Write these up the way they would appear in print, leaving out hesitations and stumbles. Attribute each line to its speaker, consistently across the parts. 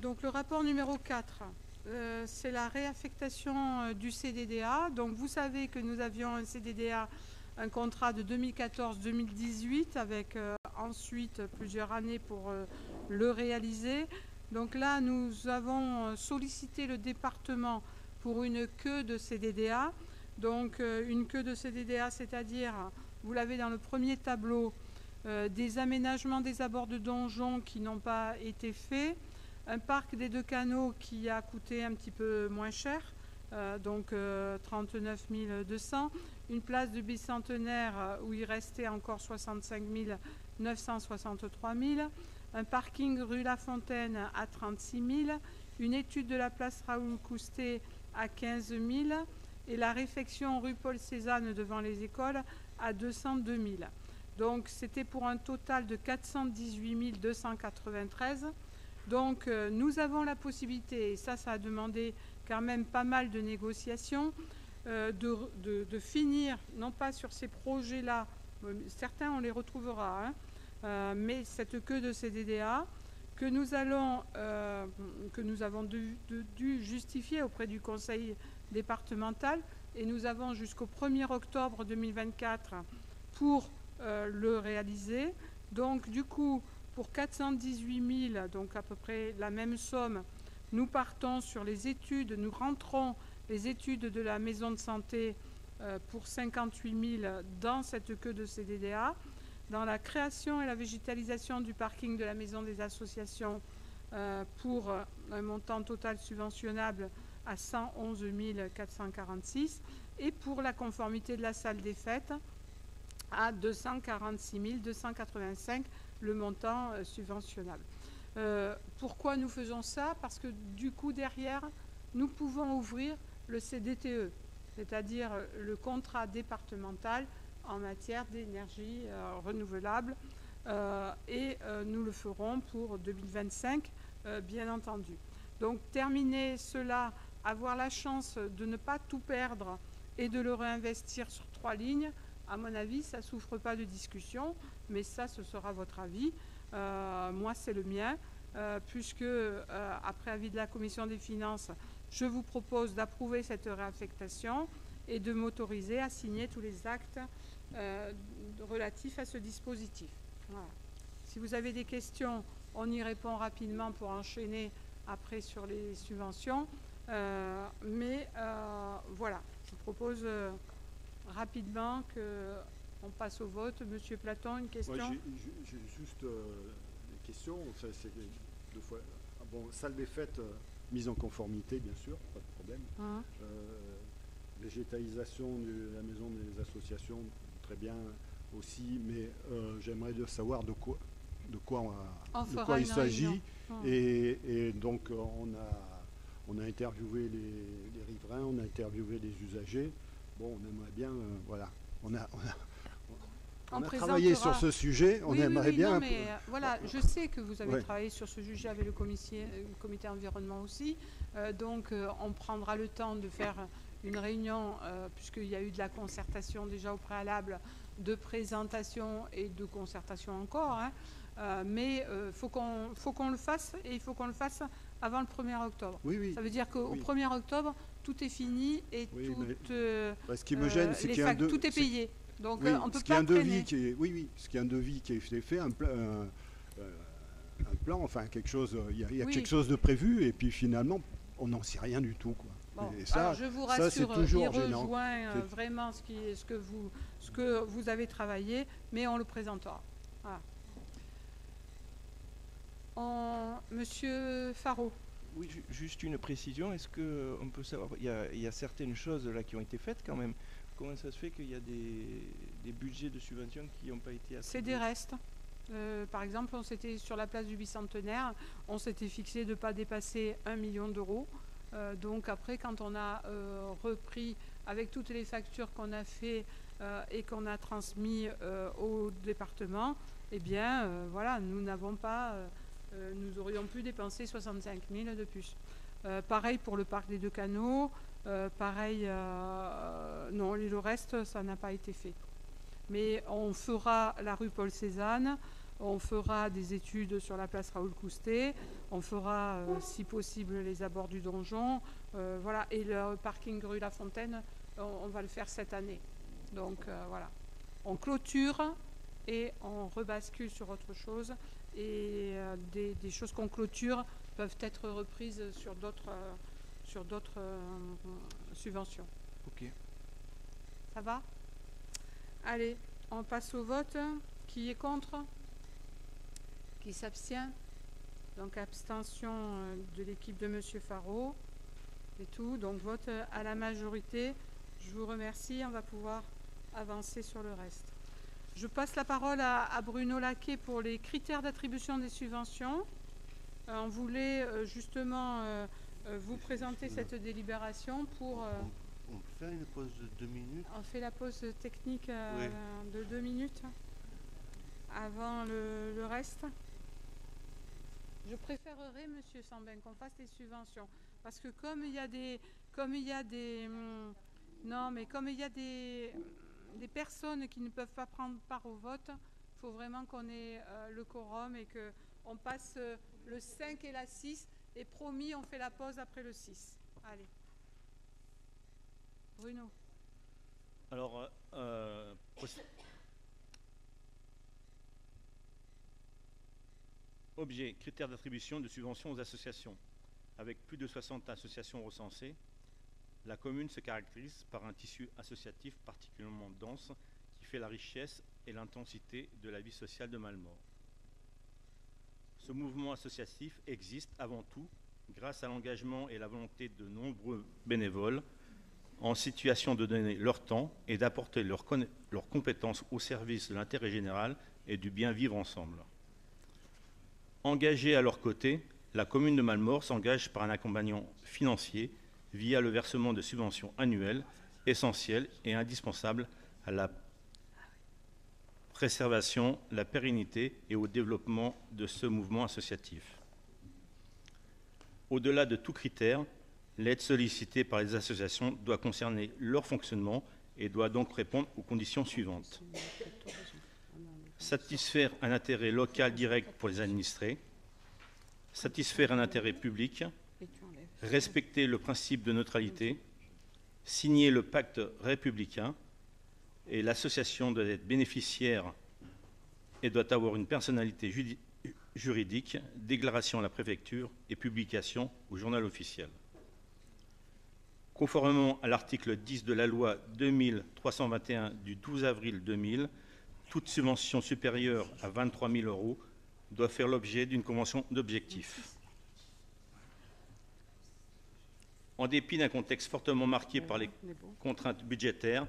Speaker 1: Donc le rapport numéro 4, c'est la réaffectation du CDDA. Donc vous savez que nous avions un CDDA, un contrat de 2014-2018 avec ensuite plusieurs années pour le réaliser. Donc là, nous avons sollicité le département pour une queue de CDDA. Donc une queue de CDDA, c'est-à-dire, vous l'avez dans le premier tableau, des aménagements des abords de donjons qui n'ont pas été faits, un parc des 2 canaux qui a coûté un petit peu moins cher, donc 39 200, une place de bicentenaire où il restait encore 65 963 000, un parking rue La Fontaine à 36 000, une étude de la place Raoul Coustet à 15 000 et la réfection rue Paul Cézanne devant les écoles à 202 000. Donc c'était pour un total de 418 293. Donc nous avons la possibilité, et ça a demandé quand même pas mal de négociations, de finir, non pas sur ces projets-là, certains on les retrouvera, hein, mais cette queue de CDDA que nous avons dû justifier auprès du conseil départemental, et nous avons jusqu'au 1er octobre 2024 pour le réaliser. Donc du coup, pour 418 000, donc à peu près la même somme, nous partons sur les études, nous rentrons les études de la maison de santé pour 58 000 dans cette queue de CDDA, dans la création et la végétalisation du parking de la maison des associations pour un montant total subventionnable à 111 446, et pour la conformité de la salle des fêtes à 246 285, le montant subventionnable. Pourquoi nous faisons ça? Parce que du coup derrière, nous pouvons ouvrir le CDTE, c'est-à-dire le contrat départemental en matière d'énergie renouvelable, et nous le ferons pour 2025, bien entendu. Donc terminer cela, avoir la chance de ne pas tout perdre et de le réinvestir sur 3 lignes, à mon avis, ça ne souffre pas de discussion, mais ça, ce sera votre avis. Moi, c'est le mien, puisque, après avis de la Commission des finances, je vous propose d'approuver cette réaffectation et de m'autoriser à signer tous les actes relatifs à ce dispositif. Voilà. Si vous avez des questions, on y répond rapidement pour enchaîner après sur les subventions. Mais voilà, je vous propose rapidement qu'on passe au vote. Monsieur Platon, une question?
Speaker 2: Ouais, j'ai juste des questions. C'est 2 fois. Ah bon, salle des fêtes, mise en conformité, bien sûr, pas de problème. Végétalisation de la maison des associations, très bien aussi, mais j'aimerais savoir de quoi il s'agit. Et donc on a interviewé les riverains, on a interviewé les usagers. Bon, on aimerait bien, voilà, on a travaillé sur ce sujet, on aimerait bien...
Speaker 1: Non, mais voilà, je sais que vous avez travaillé sur ce sujet avec le comité environnement aussi, donc on prendra le temps de faire une réunion, puisqu'il y a eu de la concertation déjà au préalable, de présentation et de concertation encore, hein, mais faut qu'on le fasse, et il faut qu'on le fasse avant le 1er octobre.
Speaker 2: Oui.
Speaker 1: Ça veut dire qu'au 1er octobre, tout est fini et
Speaker 2: ce qui me gêne, c'est qu'il y a
Speaker 1: tout est payé. Donc on peut
Speaker 2: pas traîner.
Speaker 1: Ce
Speaker 2: qui est un devis qui est fait, un plan, enfin quelque chose, il y a quelque chose de prévu, et puis finalement, on n'en sait rien du tout, quoi.
Speaker 1: Bon,
Speaker 2: et ça,
Speaker 1: alors je vous rassure,
Speaker 2: c'est toujours
Speaker 1: il
Speaker 2: gênant.
Speaker 1: rejoint vraiment ce que vous avez travaillé, mais on le présentera. Voilà. Monsieur Faro.
Speaker 3: Oui, juste une précision. Est-ce qu'on peut savoir, il y a certaines choses là qui ont été faites quand même. Comment ça se fait qu'il y a des budgets de subvention qui n'ont pas été attribués?
Speaker 1: C'est des restes. Par exemple, on s'était sur la place du bicentenaire, on s'était fixé de ne pas dépasser 1 million d'euros. Donc après, quand on a repris avec toutes les factures qu'on a fait et qu'on a transmis au département, eh bien, voilà, nous n'avons pas... nous aurions pu dépenser 65 000 de plus. Pareil pour le parc des 2 canaux, pareil, non, le reste, ça n'a pas été fait. Mais on fera la rue Paul Cézanne, On fera des études sur la place Raoul-Coustet. On fera, si possible, les abords du donjon. Voilà. Et le parking rue La Fontaine, on va le faire cette année. Donc, voilà. On clôture et on rebascule sur autre chose. Et des choses qu'on clôture peuvent être reprises sur d'autres subventions.
Speaker 3: Ok.
Speaker 1: Ça va? Allez, on passe au vote. Qui est contre? Qui s'abstient? Donc abstention de l'équipe de Monsieur Faraud. Et tout. Donc vote à la majorité. Je vous remercie. On va pouvoir avancer sur le reste. Je passe la parole à Bruno Laquet pour les critères d'attribution des subventions. On voulait justement vous présenter cette délibération pour...
Speaker 4: On peut faire une pause de 2 minutes?
Speaker 1: On fait la pause technique
Speaker 4: oui.
Speaker 1: de 2 minutes avant le reste. Je préférerais, Monsieur Sambin, qu'on fasse les subventions. Parce que comme il y a des personnes qui ne peuvent pas prendre part au vote, il faut vraiment qu'on ait le quorum et qu'on passe le 5 et la 6. Et promis, on fait la pause après le 6. Allez. Bruno.
Speaker 5: Alors, objet, critères d'attribution de subventions aux associations. Avec plus de 60 associations recensées, la commune se caractérise par un tissu associatif particulièrement dense qui fait la richesse et l'intensité de la vie sociale de Mallemort. Ce mouvement associatif existe avant tout grâce à l'engagement et la volonté de nombreux bénévoles en situation de donner leur temps et d'apporter leurs compétences au service de l'intérêt général et du bien vivre ensemble. Engagée à leur côté, la commune de Mallemort s'engage par un accompagnement financier via le versement de subventions annuelles essentielles et indispensables à la préservation, la pérennité et au développement de ce mouvement associatif. Au-delà de tout critère, l'aide sollicitée par les associations doit concerner leur fonctionnement et doit donc répondre aux conditions suivantes. Satisfaire un intérêt local direct pour les administrés, satisfaire un intérêt public, respecter le principe de neutralité, signer le pacte républicain, et l'association doit être bénéficiaire et doit avoir une personnalité juridique, déclaration à la préfecture et publication au journal officiel. Conformément à l'article 10 de la loi 2321 du 12 avril 2000, toute subvention supérieure à 23 000 € doit faire l'objet d'une convention d'objectifs. En dépit d'un contexte fortement marqué par les contraintes budgétaires,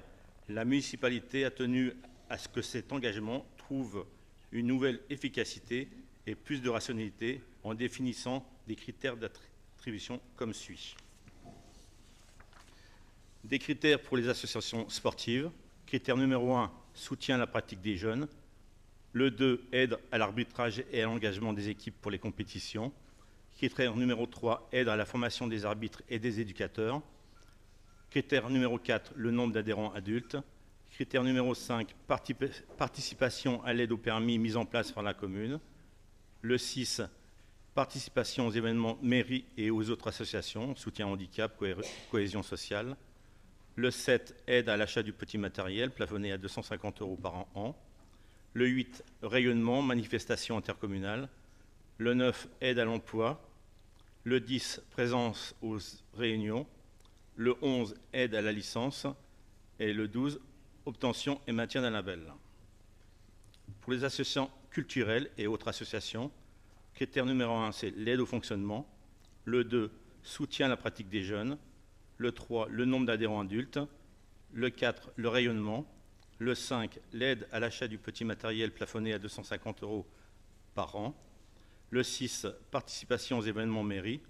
Speaker 5: la municipalité a tenu à ce que cet engagement trouve une nouvelle efficacité et plus de rationalité en définissant des critères d'attribution comme suit. Des critères pour les associations sportives. Critère numéro 1, soutien à la pratique des jeunes. Le 2, aide à l'arbitrage et à l'engagement des équipes pour les compétitions. Critère numéro 3, aide à la formation des arbitres et des éducateurs. Critère numéro 4, le nombre d'adhérents adultes. Critère numéro 5, participation à l'aide au permis mise en place par la commune. Le 6, participation aux événements mairie et aux autres associations, soutien handicap, cohésion sociale. Le 7, aide à l'achat du petit matériel, plafonné à 250 € par an. Le 8, rayonnement, manifestation intercommunale. Le 9, aide à l'emploi. Le 10, présence aux réunions. Le 11, aide à la licence. Et le 12, obtention et maintien d'un label. Pour les associations culturelles et autres associations, critère numéro 1, c'est l'aide au fonctionnement. Le 2, soutien à la pratique des jeunes. Le 3, le nombre d'adhérents adultes. Le 4, le rayonnement. Le 5, l'aide à l'achat du petit matériel plafonné à 250 € par an. Le 6, participation aux événements mairie.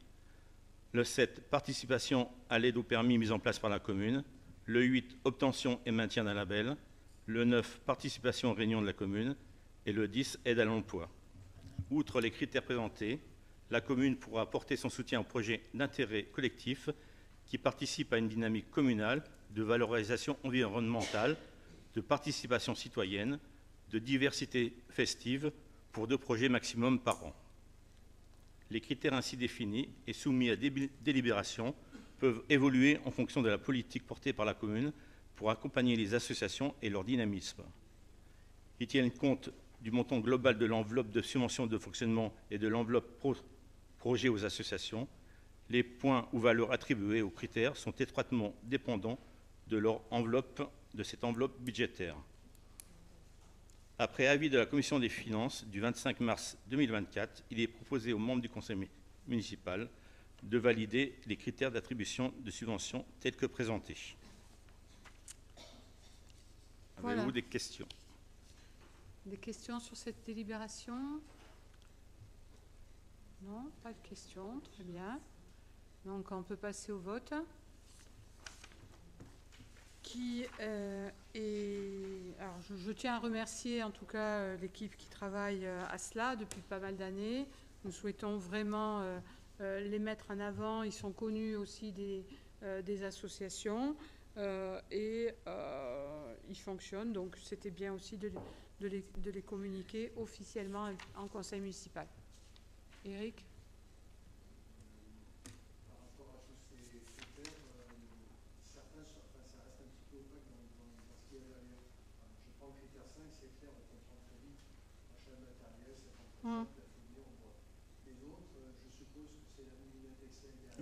Speaker 5: Le 7, participation à l'aide au permis mise en place par la commune. Le 8, obtention et maintien d'un label. Le 9, participation aux réunions de la commune. Et le 10, aide à l'emploi. Outre les critères présentés, la commune pourra apporter son soutien aux projets d'intérêt collectif qui participent à une dynamique communale de valorisation environnementale, de participation citoyenne, de diversité festive pour 2 projets maximum par an. Les critères ainsi définis et soumis à délibération peuvent évoluer en fonction de la politique portée par la commune pour accompagner les associations et leur dynamisme. Ils tiennent compte du montant global de l'enveloppe de subvention de fonctionnement et de l'enveloppe projet aux associations. Les points ou valeurs attribués aux critères sont étroitement dépendants de cette enveloppe budgétaire. Après avis de la Commission des finances du 25 mars 2024, il est proposé aux membres du conseil municipal de valider les critères d'attribution de subventions tels que présentés.
Speaker 1: Voilà.
Speaker 5: Avez-vous des questions?
Speaker 1: Des questions sur cette délibération? Non, pas de questions, très bien. Donc on peut passer au vote. Alors je tiens à remercier en tout cas l'équipe qui travaille à cela depuis pas mal d'années. Nous souhaitons vraiment les mettre en avant. Ils sont connus aussi des associations et ils fonctionnent. Donc c'était bien aussi de les communiquer officiellement en conseil municipal. Eric?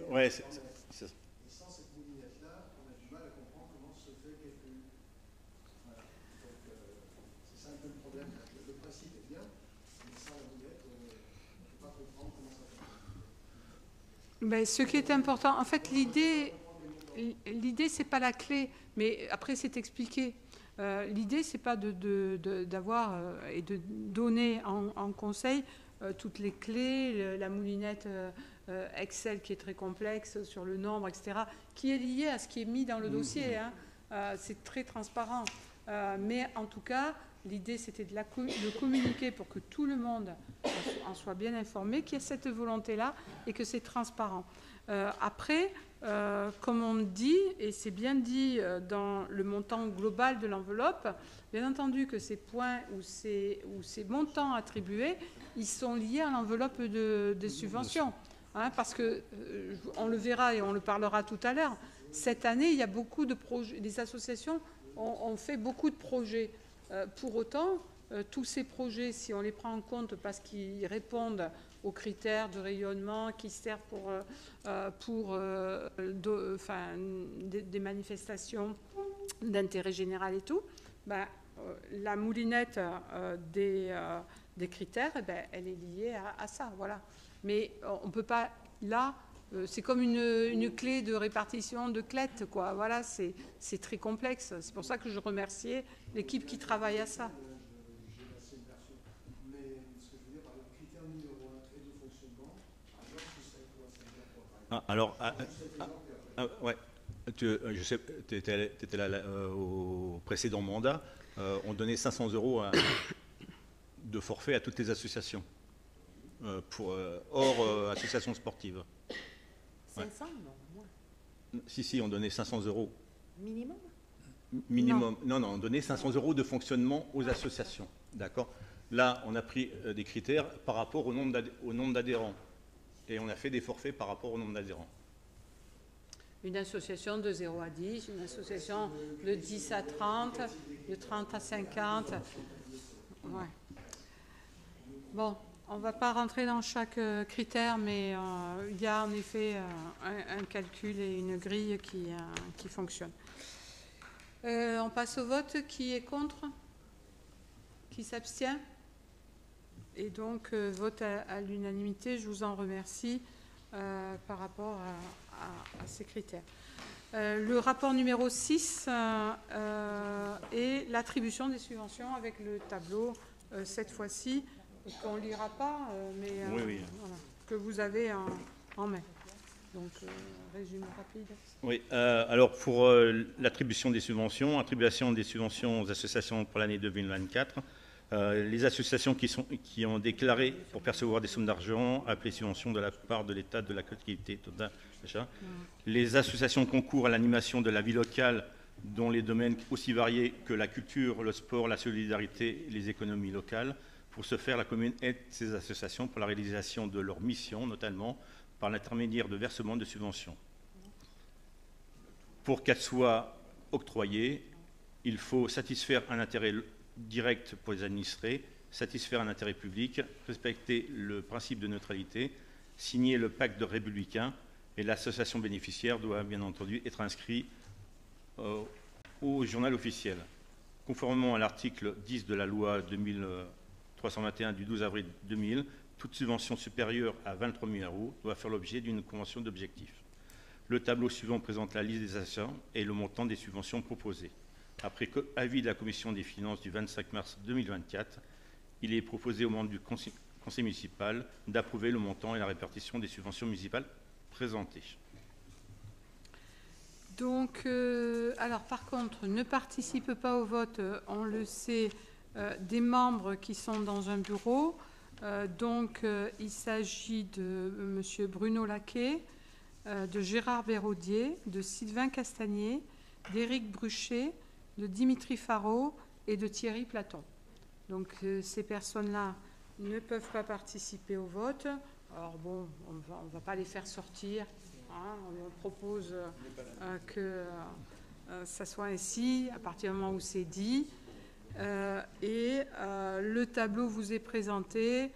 Speaker 5: Ouais, c'est ça.
Speaker 6: Et sans cette moulinette-là, on a du mal à comprendre comment se fait quelqu'un. Voilà. Donc, c'est ça un peu le problème. Le principe est bien, mais sans la moulette, on ne peut pas comprendre comment ça fait.
Speaker 1: Ben, ce qui est important, en fait, l'idée, c'est pas la clé, mais après, c'est expliqué. L'idée, c'est pas d'avoir et de donner en conseil toutes les clés, la moulinette Excel qui est très complexe sur le nombre, etc., qui est liée à ce qui est mis dans le dossier. Hein. C'est très transparent. Mais en tout cas, l'idée, c'était de communiquer pour que tout le monde en soit bien informé, qu'il y ait cette volonté-là et que c'est transparent. Après, comme on dit, et c'est bien dit dans le montant global de l'enveloppe, bien entendu que ces points ou ces montants attribués, ils sont liés à l'enveloppe des subventions. Hein, parce que, on le verra et on le parlera tout à l'heure, cette année, il y a beaucoup de projets, les associations ont fait beaucoup de projets. Pour autant, tous ces projets, si on les prend en compte parce qu'ils répondent aux critères de rayonnement qui servent pour des manifestations d'intérêt général et tout, ben, la moulinette des critères, ben, elle est liée à ça. Voilà. Mais on ne peut pas, là, c'est comme une clé de répartition de clettes, quoi. Voilà, c'est très complexe. C'est pour ça que je remerciais l'équipe qui travaille à ça.
Speaker 5: Ouais. Je sais, tu étais là au précédent mandat. On donnait 500 € de forfait à toutes les associations, hors associations sportives.
Speaker 7: 500, non, moins.
Speaker 5: Si, on donnait 500 €.
Speaker 7: Minimum?
Speaker 5: Minimum. Non, on donnait 500 € de fonctionnement aux associations. D'accord. Là, on a pris des critères par rapport au nombre d'adhérents. Et on a fait des forfaits par rapport au nombre d'adhérents.
Speaker 1: Une association de 0 à 10, une association de 10 à 30, de 30 à 50. Ouais. Bon, on ne va pas rentrer dans chaque critère, mais il y a en effet un calcul et une grille qui fonctionne. On passe au vote. Qui est contre? Qui s'abstient? Et donc, vote à l'unanimité. Je vous en remercie par rapport à ces critères. Le rapport numéro 6 est l'attribution des subventions avec le tableau, cette fois-ci, qu'on ne lira pas, mais
Speaker 5: oui.
Speaker 1: Voilà, que vous avez en main. Donc, résumé rapide.
Speaker 5: Oui, alors pour l'attribution des subventions aux associations pour l'année 2024, les associations qui ont déclaré pour percevoir des sommes d'argent appelées subventions de la part de l'État, de la collectivité totale, les associations concourent à l'animation de la vie locale dans les domaines aussi variés que la culture, le sport, la solidarité et les économies locales, Pour ce faire, la commune aide ces associations pour la réalisation de leurs missions, notamment par l'intermédiaire de versements de subventions. Pour qu'elles soient octroyées, il faut satisfaire un intérêt direct pour les administrés, satisfaire un intérêt public, respecter le principe de neutralité, signer le pacte républicain, et l'association bénéficiaire doit bien entendu être inscrite au journal officiel. Conformément à l'article 10 de la loi 2321 du 12 avril 2000, toute subvention supérieure à 23 000 € doit faire l'objet d'une convention d'objectifs. Le tableau suivant présente la liste des associations et le montant des subventions proposées. Après avis de la Commission des finances du 25 mars 2024, il est proposé aux membres du conseil municipal d'approuver le montant et la répartition des subventions municipales présentées.
Speaker 1: Donc, alors par contre, ne participe pas au vote, on le sait, des membres qui sont dans un bureau. Il s'agit de M. Bruno Laquet, de Gérard Béraudier, de Sylvain Castagnier, d'Éric Bruchet, de Dimitri Faro et de Thierry Platon. Donc ces personnes-là ne peuvent pas participer au vote. Alors bon, on ne va pas les faire sortir. Hein, on propose que ça soit ainsi à partir du moment où c'est dit. Le tableau vous est présenté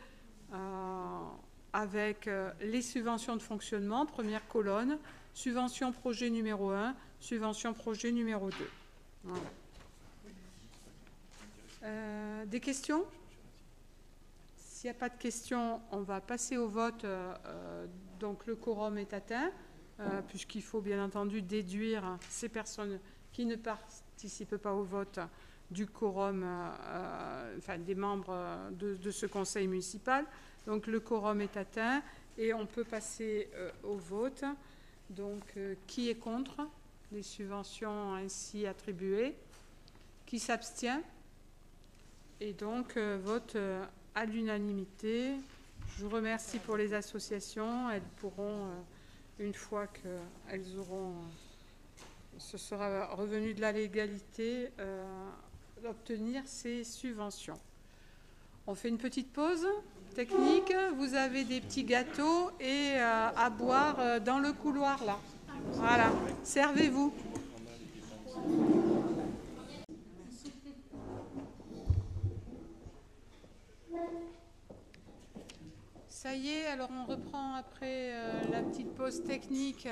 Speaker 1: avec les subventions de fonctionnement, première colonne, subvention projet numéro 1, subvention projet numéro 2. Voilà. Des questions? S'il n'y a pas de questions, on va passer au vote. Donc le quorum est atteint, puisqu'il faut bien entendu déduire ces personnes qui ne participent pas au vote du quorum, des membres de ce conseil municipal. Donc le quorum est atteint et on peut passer au vote. Donc qui est contre les subventions ainsi attribuées? Qui s'abstient? Et donc vote à l'unanimité. Je vous remercie pour les associations. Elles pourront, une fois qu'elles auront, ce sera revenu de la légalité, obtenir ces subventions. On fait une petite pause technique. Vous avez des petits gâteaux et à boire dans le couloir là. Voilà. Servez-vous. Ça y est, alors on reprend après la petite pause technique.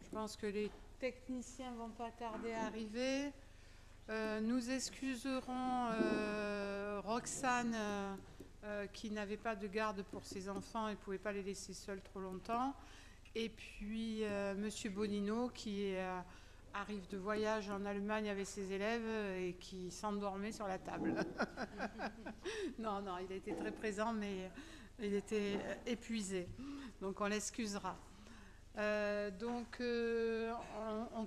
Speaker 1: Je pense que les techniciens ne vont pas tarder à arriver. Nous excuserons Roxane qui n'avait pas de garde pour ses enfants et ne pouvait pas les laisser seuls trop longtemps. Et puis Monsieur Bonino qui arrive de voyage en Allemagne avec ses élèves et qui s'endormait sur la table. Non, il a été très présent, mais il était épuisé. Donc on l'excusera. On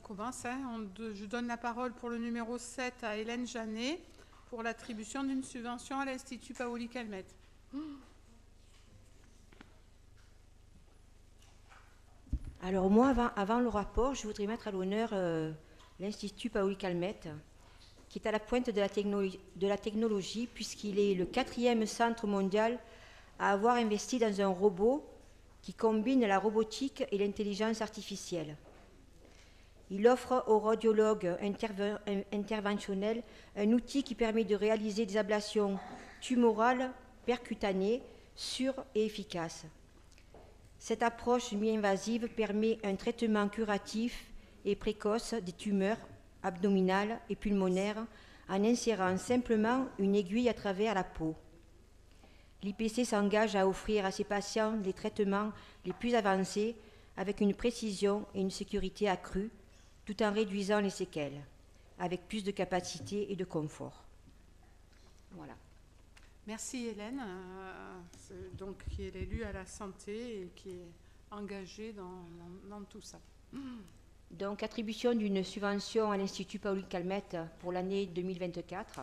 Speaker 1: commence. Je donne la parole pour le numéro 7 à Hélène Janet pour l'attribution d'une subvention à l'Institut Paoli Calmette.
Speaker 8: Alors moi, avant le rapport, je voudrais mettre à l'honneur l'Institut Paoli Calmette, qui est à la pointe de la technologie, puisqu'il est le 4e centre mondial à avoir investi dans un robot qui combine la robotique et l'intelligence artificielle. Il offre aux radiologues interventionnels un outil qui permet de réaliser des ablations tumorales percutanées, sûres et efficaces. Cette approche mi-invasive permet un traitement curatif et précoce des tumeurs abdominales et pulmonaires en insérant simplement une aiguille à travers la peau. L'IPC s'engage à offrir à ses patients les traitements les plus avancés avec une précision et une sécurité accrues, tout en réduisant les séquelles, avec plus de capacité et de confort. Voilà.
Speaker 1: Merci Hélène, donc qui est l'élue à la santé et qui est engagée dans tout ça.
Speaker 8: Donc, attribution d'une subvention à l'Institut Paoli Calmette pour l'année 2024.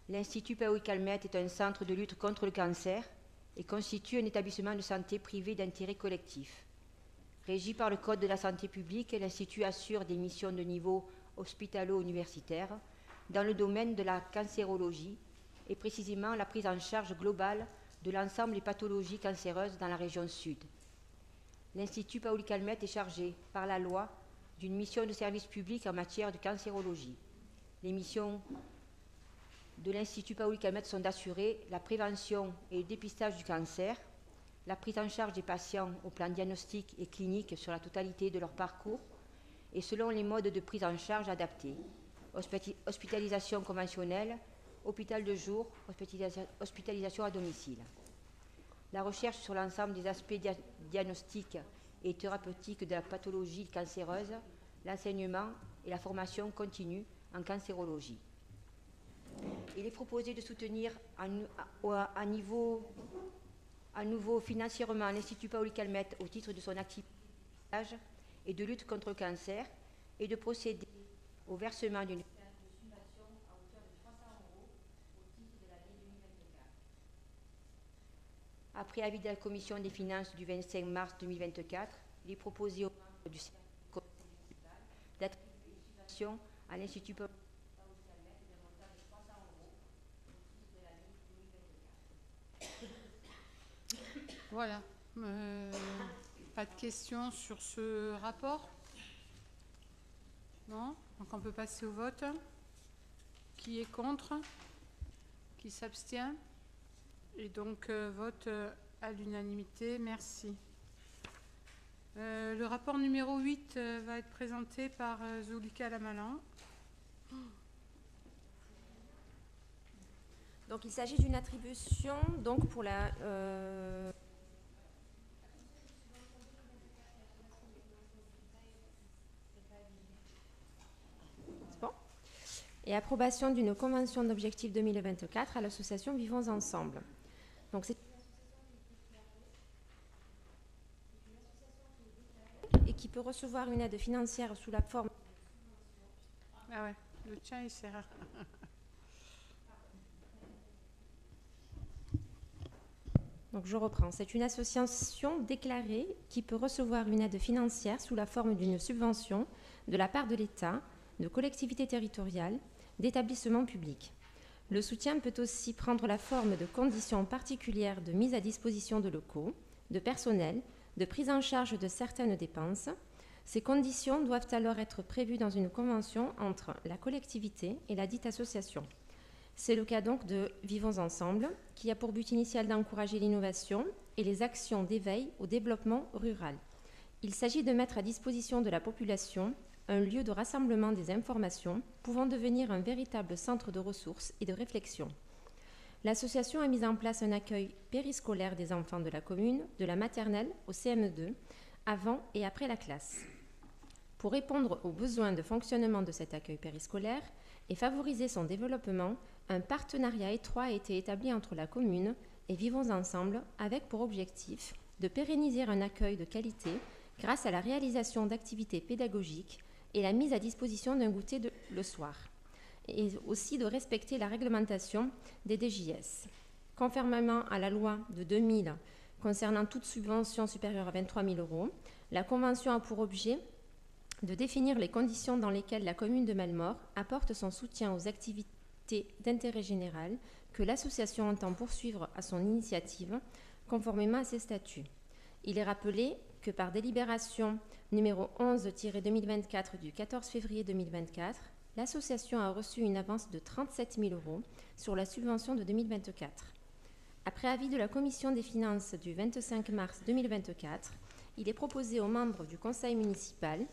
Speaker 8: L'Institut Paoli Calmette est un centre de lutte contre le cancer et constitue un établissement de santé privé d'intérêt collectif. Régi par le Code de la santé publique, l'Institut assure des missions de niveau hospitalo-universitaire dans le domaine de la cancérologie, et précisément la prise en charge globale de l'ensemble des pathologies cancéreuses dans la région sud. L'Institut Paoli Calmettes est chargé par la loi d'une mission de service public en matière de cancérologie. Les missions de l'Institut Paoli Calmettes sont d'assurer la prévention et le dépistage du cancer, la prise en charge des patients au plan diagnostique et clinique sur la totalité de leur parcours et selon les modes de prise en charge adaptés, hospitalisation conventionnelle, hôpital de jour, hospitalisation à domicile. La recherche sur l'ensemble des aspects diagnostiques et thérapeutiques de la pathologie cancéreuse, l'enseignement et la formation continue en cancérologie. Il est proposé de soutenir à nouveau financièrement l'Institut Paoli Calmettes au titre de son activité de dépistage et de lutte contre le cancer et de procéder au versement d'une subvention à hauteur de 300 € au titre de l'année 2024. Après avis de la Commission des finances du 25 mars 2024, il est proposé aux membres du conseil municipal d'attribuer une subvention à l'Institut Paoli Calmettes d'un montant de 300 € au titre de l'année 2024.
Speaker 1: Voilà. Pas de questions sur ce rapport? Non? Donc on peut passer au vote. Qui est contre? Qui s'abstient? Et donc vote à l'unanimité. Merci. Le rapport numéro 8 va être présenté par Zulika Lamalin.
Speaker 9: Donc il s'agit d'une attribution donc pour la et approbation d'une convention d'objectifs 2024 à l'association Vivons Ensemble. Donc c'est et qui peut recevoir une aide financière sous la forme.
Speaker 1: Ah ouais, le tien il sert.
Speaker 9: Donc je reprends. C'est une association déclarée qui peut recevoir une aide financière sous la forme d'une subvention de la part de l'État, de collectivités territoriales, d'établissements publics. Le soutien peut aussi prendre la forme de conditions particulières de mise à disposition de locaux, de personnel, de prise en charge de certaines dépenses. Ces conditions doivent alors être prévues dans une convention entre la collectivité et la dite association. C'est le cas donc de Vivons Ensemble, qui a pour but initial d'encourager l'innovation et les actions d'éveil au développement rural. Il s'agit de mettre à disposition de la population un lieu de rassemblement des informations pouvant devenir un véritable centre de ressources et de réflexion. L'association a mis en place un accueil périscolaire des enfants de la commune, de la maternelle au CM2, avant et après la classe. Pour répondre aux besoins de fonctionnement de cet accueil périscolaire et favoriser son développement, un partenariat étroit a été établi entre la commune et Vivons Ensemble avec pour objectif de pérenniser un accueil de qualité grâce à la réalisation d'activités pédagogiques et la mise à disposition d'un goûter le soir, et aussi de respecter la réglementation des DJS. Conformément à la loi de 2000 concernant toute subvention supérieure à 23 000 €, la Convention a pour objet de définir les conditions dans lesquelles la commune de Mallemort apporte son soutien aux activités d'intérêt général que l'association entend poursuivre à son initiative, conformément à ses statuts. Il est rappelé que par délibération numéro 11-2024 du 14 février 2024, l'association a reçu une avance de 37 000 € sur la subvention de 2024. Après avis de la Commission des finances du 25 mars 2024, il est proposé aux membres du conseil municipal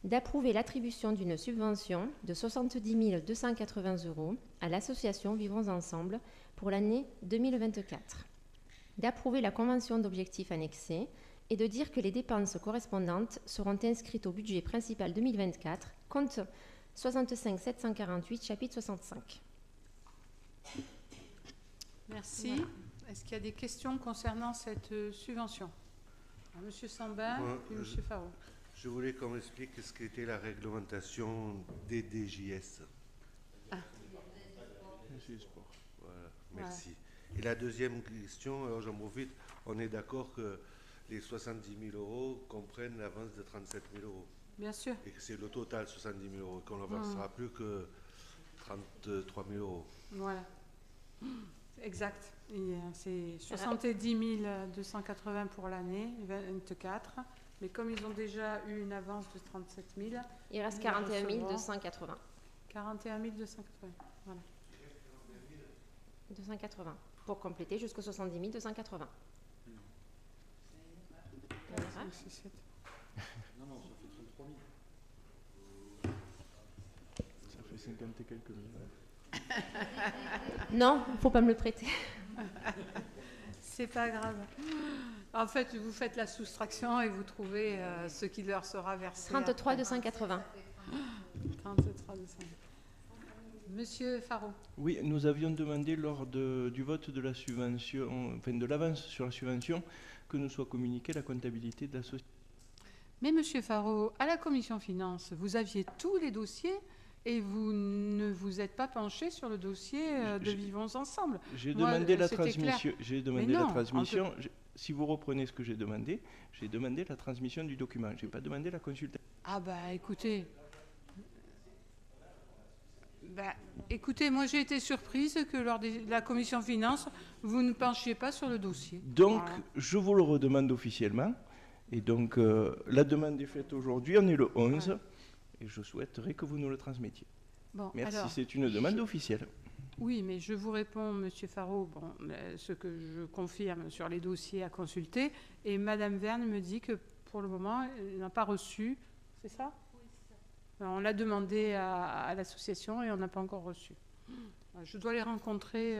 Speaker 9: d'approuver l'attribution d'une subvention de 70 280 € à l'association Vivons Ensemble pour l'année 2024, d'approuver la convention d'objectifs annexée et de dire que les dépenses correspondantes seront inscrites au budget principal 2024, compte 65 748, chapitre 65.
Speaker 1: Merci. Voilà. Est-ce qu'il y a des questions concernant cette subvention? Monsieur Sambin et Monsieur Faro.
Speaker 4: Je voulais qu'on m'explique ce qu'était la réglementation des DJS.
Speaker 1: Ah.
Speaker 4: Voilà, merci. Ouais. Et la deuxième question, alors j'en profite, on est d'accord que les 70 000 € comprennent l'avance de 37 000 €.
Speaker 1: Bien sûr.
Speaker 4: Et que c'est le total 70 000 €, qu'on n'avancera plus que 33 000 €.
Speaker 1: Voilà. Exact. C'est 70 280 pour l'année 24. Mais comme ils ont déjà eu une avance de 37 000...
Speaker 9: Il reste 41 280.
Speaker 1: 41 280, voilà.
Speaker 9: 280. Pour compléter jusqu'aux 70 280.
Speaker 2: Non, ça fait 33 000.
Speaker 3: Ça fait 50 et quelques mille.
Speaker 9: Non, il ne faut pas me le prêter.
Speaker 1: C'est pas grave. En fait, vous faites la soustraction et vous trouvez ce qui leur sera versé.
Speaker 9: 33 280.
Speaker 1: 33 280. Monsieur Faro.
Speaker 3: Oui, nous avions demandé lors du vote de la subvention, enfin de l'avance sur la subvention, que nous soit communiquée la comptabilité de la société.
Speaker 1: Mais Monsieur Faro, à la commission finances, vous aviez tous les dossiers et vous ne vous êtes pas penché sur le dossier de Vivons Ensemble.
Speaker 3: J'ai demandé la transmission. J'ai demandé la transmission. Si vous reprenez ce que j'ai demandé la transmission du document. Je n'ai pas demandé la consultation.
Speaker 1: Ah bah écoutez. Écoutez, moi j'ai été surprise que lors de la commission finances, vous ne penchiez pas sur le dossier.
Speaker 3: Donc, je vous le redemande officiellement. Et donc, la demande est faite aujourd'hui, on est le 11, ouais. Et je souhaiterais que vous nous le transmettiez.
Speaker 1: Bon,
Speaker 3: merci,
Speaker 1: alors,
Speaker 3: c'est une demande officielle.
Speaker 1: Oui, mais je vous réponds, Monsieur Faro, ce que je confirme sur les dossiers à consulter. Et Madame Verne me dit que pour le moment, elle n'a pas reçu. C'est ça? Oui, c'est ça. On l'a demandé à l'association et on n'a pas encore reçu. Je dois les rencontrer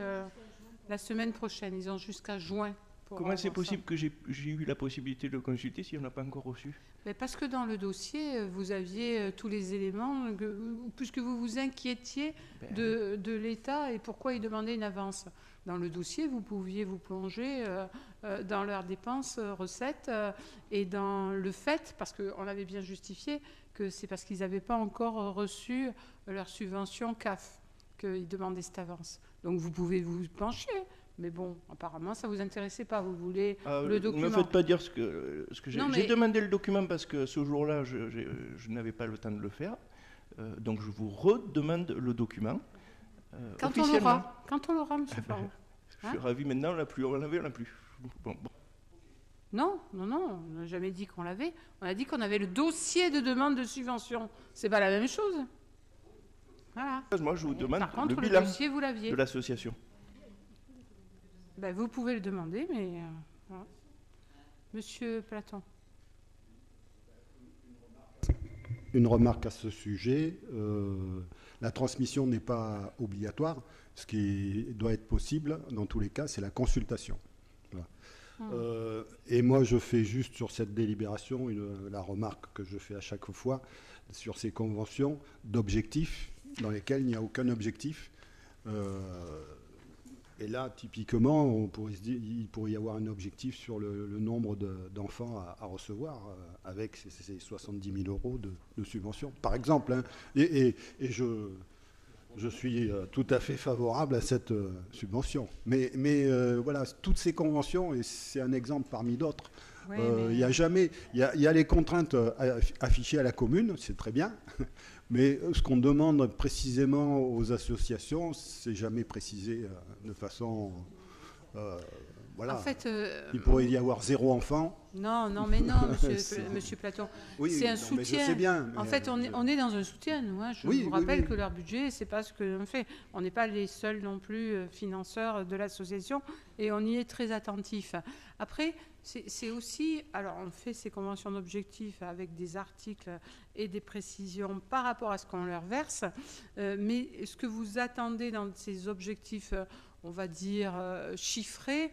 Speaker 1: la semaine prochaine. Ils ont jusqu'à juin.
Speaker 3: Comment c'est possible que j'ai eu la possibilité de le consulter si on n'a pas encore reçu?
Speaker 1: Mais parce que dans le dossier, vous aviez tous les éléments, puisque vous vous inquiétiez de l'État et pourquoi il demandait une avance. Dans le dossier, vous pouviez vous plonger dans leurs dépenses, recettes, et dans le fait, parce qu'on avait bien justifié, que c'est parce qu'ils n'avaient pas encore reçu leur subvention CAF qu'ils demandaient cette avance. Donc vous pouvez vous pencher. Mais bon, apparemment, ça ne vous intéressait pas. Vous voulez le document.
Speaker 3: Ne me faites pas dire ce que j'ai... J'ai demandé le document parce que ce jour-là, je n'avais pas le temps de le faire. Donc, je vous redemande le document.
Speaker 1: Quand on l'aura, M. Faro.
Speaker 3: Je suis ravi. Maintenant, on l'a plus. On l'avait, on l'a plus. Bon.
Speaker 1: Non, on n'a jamais dit qu'on l'avait. On a dit qu'on avait le dossier de demande de subvention. C'est pas la même chose. Voilà.
Speaker 3: Moi, je vous demande
Speaker 1: le
Speaker 3: bilan
Speaker 1: dossier, vous l'aviez.
Speaker 3: De l'association.
Speaker 1: Vous pouvez le demander, mais... voilà. Monsieur Platon.
Speaker 2: Une remarque à ce sujet. La transmission n'est pas obligatoire. Ce qui doit être possible, dans tous les cas, c'est la consultation. Voilà. Et moi, je fais juste sur cette délibération la remarque que je fais à chaque fois sur ces conventions d'objectifs dans lesquels il n'y a aucun objectif. Et là, typiquement, il pourrait y avoir un objectif sur le nombre d'enfants à recevoir avec ces 70 000 euros de subvention, par exemple. Hein. Et je suis tout à fait favorable à cette subvention. Mais voilà, toutes ces conventions, et c'est un exemple parmi d'autres, il y a les contraintes affichées à la commune, c'est très bien. Mais ce qu'on demande précisément aux associations, c'est jamais précisé de façon... voilà.
Speaker 1: En fait,
Speaker 2: il pourrait y avoir 0 enfant.
Speaker 1: Non, monsieur Platon.
Speaker 2: Oui,
Speaker 1: c'est un soutien.
Speaker 2: Je sais bien,
Speaker 1: en fait, on est dans un soutien. Hein. Je vous rappelle que leur budget, c'est pas ce que l'on fait. On n'est pas les seuls non plus financeurs de l'association et on y est très attentif. Après, c'est aussi... Alors, on fait ces conventions d'objectifs avec des articles et des précisions par rapport à ce qu'on leur verse. Mais ce que vous attendez dans ces objectifs, on va dire, chiffrés,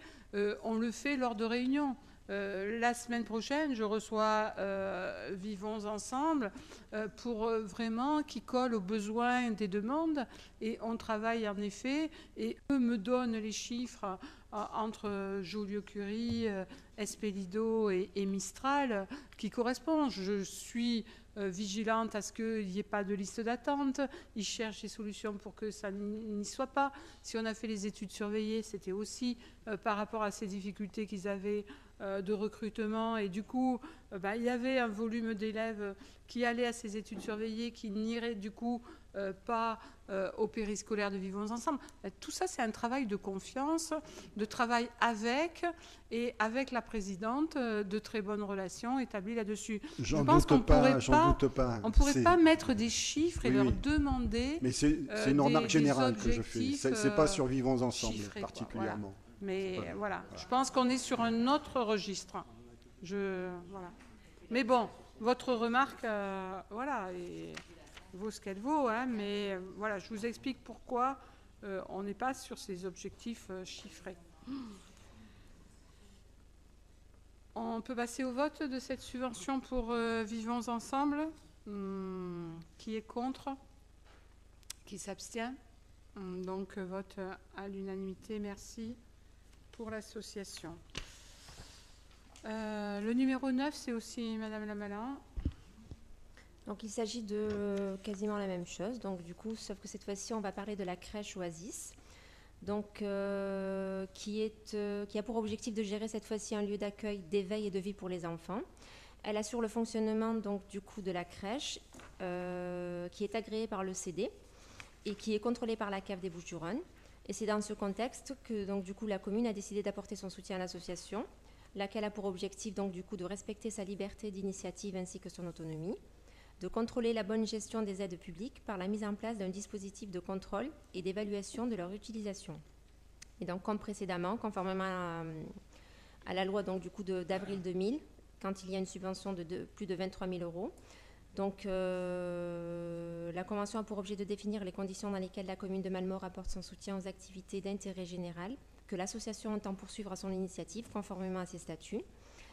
Speaker 1: on le fait lors de réunions. La semaine prochaine, je reçois Vivons Ensemble pour vraiment qu'ils collent aux besoins des demandes. Et on travaille en effet. Et eux me donnent les chiffres entre Joliot-Curie, Espelido et Mistral qui correspondent. Je suis vigilante à ce qu'il n'y ait pas de liste d'attente. Ils cherchent des solutions pour que ça n'y soit pas. Si on a fait les études surveillées, c'était aussi par rapport à ces difficultés qu'ils avaient de recrutement. Et du coup, il y avait un volume d'élèves qui allaient à ces études surveillées, qui n'iraient du coup pas au périscolaire de Vivons Ensemble. Tout ça, c'est un travail de confiance, de travail avec la présidente, de très bonnes relations établies là-dessus. Je pense qu'on ne pourrait pas mettre des chiffres et leur demander.
Speaker 2: Mais c'est une remarque générale que je fais. C'est pas sur Vivons Ensemble particulièrement.
Speaker 1: Voilà. Mais voilà, je pense qu'on est sur un autre registre. Voilà. Mais bon, votre remarque, voilà, vaut ce qu'elle vaut, hein, mais voilà, je vous explique pourquoi on n'est pas sur ces objectifs chiffrés. On peut passer au vote de cette subvention pour Vivons Ensemble. Qui est contre? Qui s'abstient? Donc vote à l'unanimité, merci pour l'association. Le numéro 9, c'est aussi Madame Lamalin.
Speaker 9: Donc il s'agit de quasiment la même chose, donc du coup, sauf que cette fois-ci, on va parler de la crèche Oasis, donc qui a pour objectif de gérer cette fois-ci un lieu d'accueil, d'éveil et de vie pour les enfants. Elle assure le fonctionnement donc du coup de la crèche, qui est agréée par le CD et qui est contrôlée par la CAF des Bouches-du-Rhône. Et c'est dans ce contexte que donc du coup la commune a décidé d'apporter son soutien à l'association, laquelle a pour objectif donc du coup de respecter sa liberté d'initiative ainsi que son autonomie, de contrôler la bonne gestion des aides publiques par la mise en place d'un dispositif de contrôle et d'évaluation de leur utilisation. Et donc, comme précédemment, conformément à la loi donc, du coup, d'avril 2000, quand il y a une subvention de plus de 23 000 €, donc, la Convention a pour objet de définir les conditions dans lesquelles la commune de Malmort apporte son soutien aux activités d'intérêt général que l'association entend poursuivre à son initiative, conformément à ses statuts.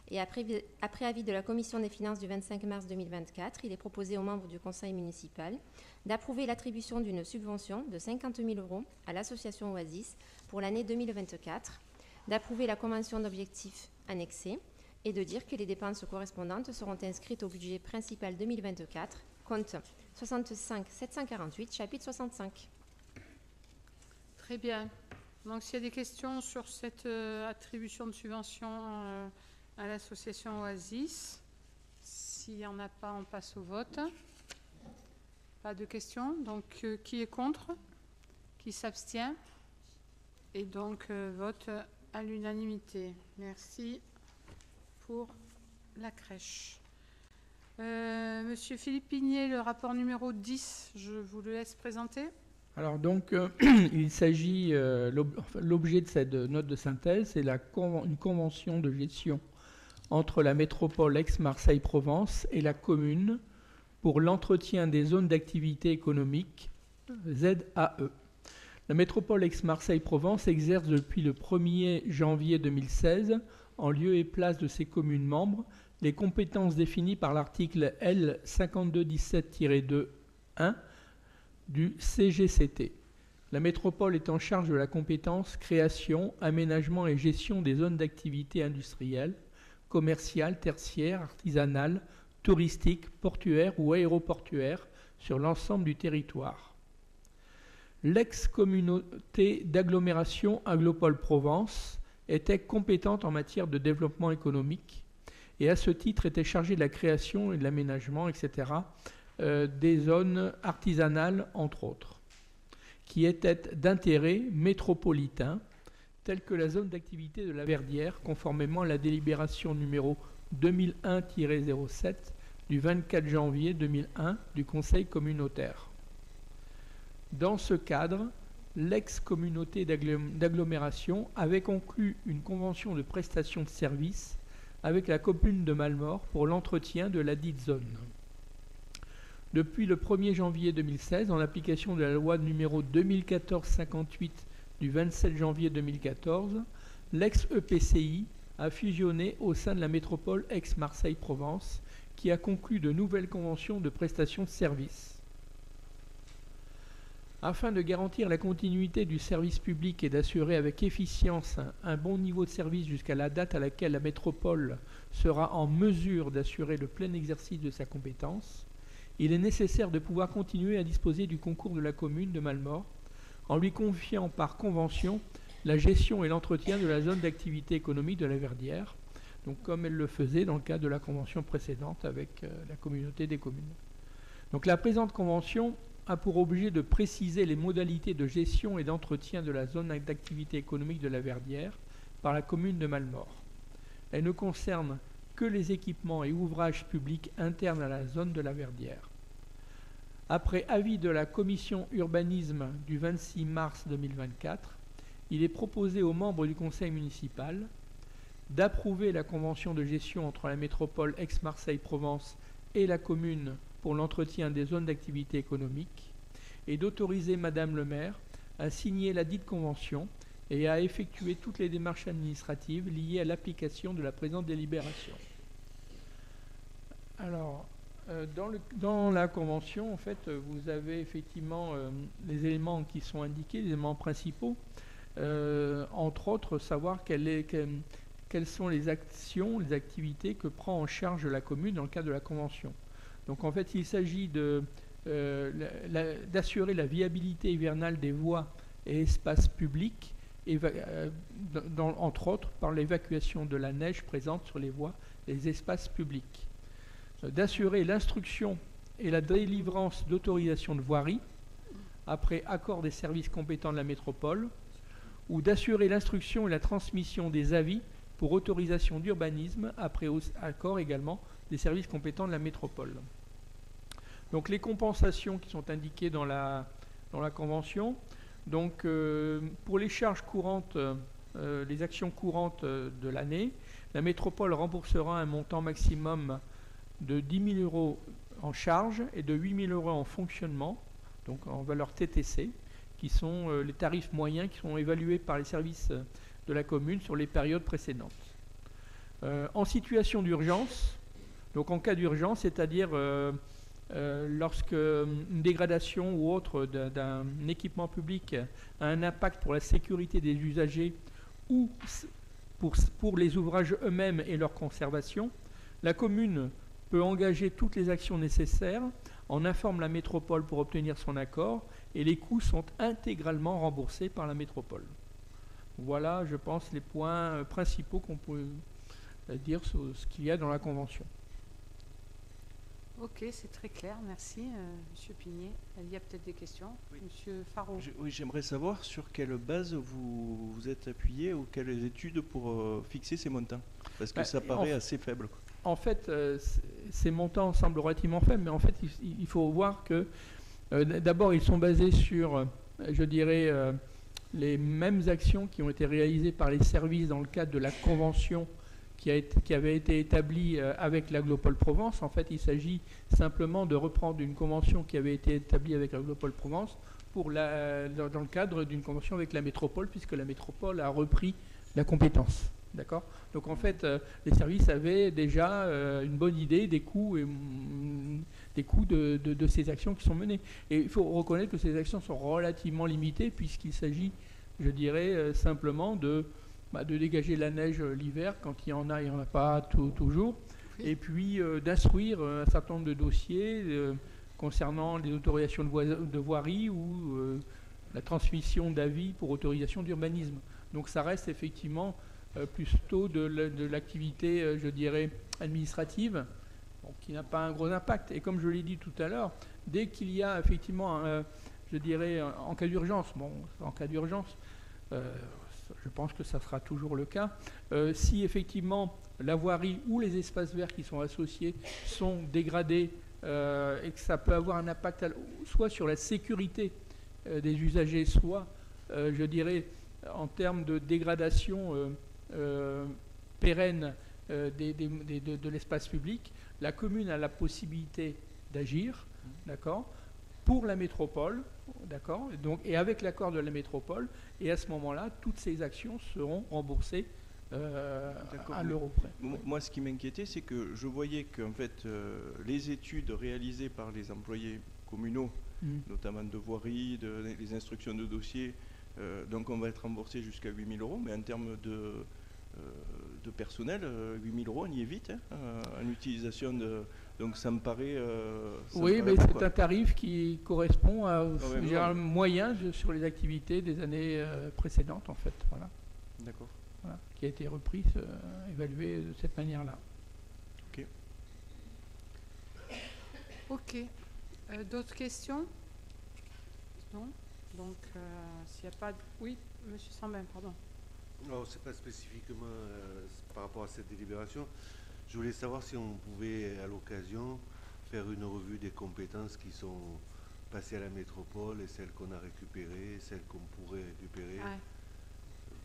Speaker 9: Et après avis de la Commission des finances du 25 mars 2024, il est proposé aux membres du conseil municipal d'approuver l'attribution d'une subvention de 50 000 € à l'association Oasis pour l'année 2024, d'approuver la convention d'objectifs annexée et de dire que les dépenses correspondantes seront inscrites au budget principal 2024, compte 65 748, chapitre 65.
Speaker 1: Très bien. Donc s'il y a des questions sur cette attribution de subvention à l'association Oasis, s'il n'y en a pas, on passe au vote. Pas de questions. Donc qui est contre? Qui s'abstient? Et donc vote à l'unanimité. Merci pour la crèche. Monsieur Philippe Pigné, le rapport numéro 10, je vous le laisse présenter.
Speaker 10: Alors donc, il s'agit, l'objet de cette note de synthèse, c'est une convention de gestion entre la métropole Aix-Marseille-Provence et la commune pour l'entretien des zones d'activité économique, ZAE. La métropole Aix-Marseille-Provence exerce depuis le 1er janvier 2016, en lieu et place de ses communes membres, les compétences définies par l'article L. 5217-2-1 du CGCT. La métropole est en charge de la compétence création, aménagement et gestion des zones d'activité industrielle, commerciale, tertiaire, artisanale, touristique, portuaire ou aéroportuaire sur l'ensemble du territoire. L'ex-communauté d'agglomération Aglopole-Provence était compétente en matière de développement économique et à ce titre était chargée de la création et de l'aménagement, etc., des zones artisanales, entre autres, qui étaient d'intérêt métropolitain, telles que la zone d'activité de la Verdière, conformément à la délibération numéro 2001-07 du 24 janvier 2001 du Conseil communautaire. Dans ce cadre, l'ex-communauté d'agglomération avait conclu une convention de prestation de services avec la commune de Malmort pour l'entretien de la dite zone. Depuis le 1er janvier 2016, en application de la loi numéro 2014-58 du 27 janvier 2014, l'ex-EPCI a fusionné au sein de la métropole Aix-Marseille-Provence, qui a conclu de nouvelles conventions de prestation de services. Afin de garantir la continuité du service public et d'assurer avec efficience un bon niveau de service jusqu'à la date à laquelle la métropole sera en mesure d'assurer le plein exercice de sa compétence, il est nécessaire de pouvoir continuer à disposer du concours de la commune de Malmort en lui confiant par convention la gestion et l'entretien de la zone d'activité économique de la Verdière, donc comme elle le faisait dans le cadre de la convention précédente avec la communauté des communes. Donc la présente convention a pour objet de préciser les modalités de gestion et d'entretien de la zone d'activité économique de la Verdière par la commune de Malemort. Elle ne concerne que les équipements et ouvrages publics internes à la zone de la Verdière. Après avis de la commission urbanisme du 26 mars 2024, il est proposé aux membres du conseil municipal d'approuver la convention de gestion entre la métropole Aix-Marseille-Provence et la commune pour l'entretien des zones d'activité économique et d'autoriser Madame le maire à signer la dite convention et à effectuer toutes les démarches administratives liées à l'application de la présente délibération. Alors, dans la convention, en fait, vous avez effectivement les éléments qui sont indiqués, les éléments principaux, entre autres, savoir quelles sont les actions, les activités que prend en charge la commune dans le cadre de la convention. Donc, en fait, il s'agit d'assurer la viabilité hivernale des voies et espaces publics, entre autres par l'évacuation de la neige présente sur les voies et les espaces publics. D'assurer l'instruction et la délivrance d'autorisation de voirie après accord des services compétents de la métropole, ou d'assurer l'instruction et la transmission des avis pour autorisation d'urbanisme après accord également des services compétents de la métropole. Donc les compensations qui sont indiquées dans la convention, donc pour les charges courantes, les actions courantes de l'année, la métropole remboursera un montant maximum de 10 000 € en charge et de 8 000 € en fonctionnement, donc en valeur TTC, qui sont les tarifs moyens qui sont évalués par les services de la commune sur les périodes précédentes. En situation d'urgence, donc en cas d'urgence, c'est-à-dire lorsque une dégradation ou autre d'un équipement public a un impact pour la sécurité des usagers ou pour les ouvrages eux-mêmes et leur conservation, la commune peut engager toutes les actions nécessaires, en informe la métropole pour obtenir son accord et les coûts sont intégralement remboursés par la métropole. Voilà, je pense, les points principaux qu'on peut dire sur ce qu'il y a dans la convention.
Speaker 1: Ok, c'est très clair, merci Monsieur Pigné. Il y a peut-être des questions. Oui. Monsieur Faro.
Speaker 3: Oui, j'aimerais savoir sur quelle base vous êtes appuyé ou quelles études pour fixer ces montants, parce que ça paraît assez faible.
Speaker 10: En fait, ces montants semblent relativement faibles, mais en fait, il faut voir que d'abord, ils sont basés sur, je dirais, les mêmes actions qui ont été réalisées par les services dans le cadre de la convention qui avait été établie avec l'Aglopole Provence. En fait, il s'agit simplement de reprendre une convention qui avait été établie avec l'Aglopole Provence dans le cadre d'une convention avec la métropole, puisque la métropole a repris la compétence. D'accord ? Donc en fait, les services avaient déjà une bonne idée des coûts de ces actions qui sont menées. Et il faut reconnaître que ces actions sont relativement limitées puisqu'il s'agit, je dirais, simplement de dégager la neige l'hiver quand il y en a, il n'y en a pas toujours. Oui. Et puis d'instruire un certain nombre de dossiers concernant les autorisations de voirie ou la transmission d'avis pour autorisation d'urbanisme. Donc ça reste effectivement plutôt de l'activité, je dirais, administrative, qui n'a pas un gros impact. Et comme je l'ai dit tout à l'heure, dès qu'il y a effectivement, je dirais, en cas d'urgence, je pense que ça sera toujours le cas, si effectivement la voirie ou les espaces verts qui sont associés sont dégradés et que ça peut avoir un impact soit sur la sécurité des usagers, soit, je dirais, en termes de dégradation pérenne de l'espace public, la commune a la possibilité d'agir, d'accord, pour la métropole, d'accord, et avec l'accord de la métropole, et à ce moment-là, toutes ces actions seront remboursées à l'euro près.
Speaker 3: Moi, ce qui m'inquiétait, c'est que je voyais qu'en fait, les études réalisées par les employés communaux, notamment de voirie, les instructions de dossiers, donc on va être remboursé jusqu'à 8 000 €, mais en termes de personnel, 8 000 €, on y est vite, en utilisation de... Donc ça me paraît...
Speaker 10: oui, mais c'est un tarif qui correspond à un moyen sur les activités des années précédentes, en fait. Voilà.
Speaker 3: D'accord.
Speaker 10: Voilà, qui a été repris, évalué de cette manière-là.
Speaker 3: Ok.
Speaker 1: Ok. D'autres questions ? Non. Donc, s'il n'y a pas de... Oui, M. Sambin, pardon.
Speaker 4: Non, ce n'est pas spécifiquement par rapport à cette délibération. Je voulais savoir si on pouvait, à l'occasion, faire une revue des compétences qui sont passées à la métropole et celles qu'on a récupérées, celles qu'on pourrait récupérer,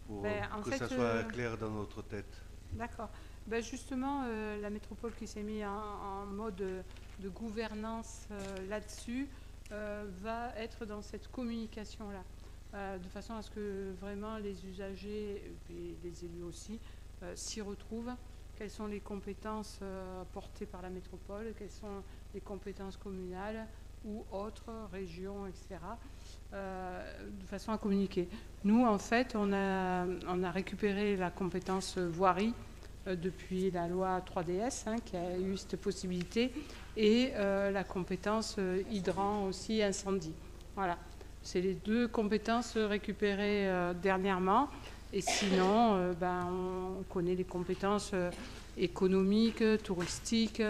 Speaker 4: pour que ça soit clair dans notre tête.
Speaker 1: D'accord. Ben justement, la métropole qui s'est mise en mode de gouvernance là-dessus va être dans cette communication-là, de façon à ce que vraiment les usagers et les élus aussi s'y retrouvent. Quelles sont les compétences portées par la métropole, quelles sont les compétences communales ou autres, régions, etc., de façon à communiquer. Nous, en fait, on a récupéré la compétence voirie depuis la loi 3DS, qui a eu cette possibilité, et la compétence hydrant aussi, incendie. Voilà. C'est les deux compétences récupérées dernièrement. Et sinon, on connaît les compétences économiques, touristiques,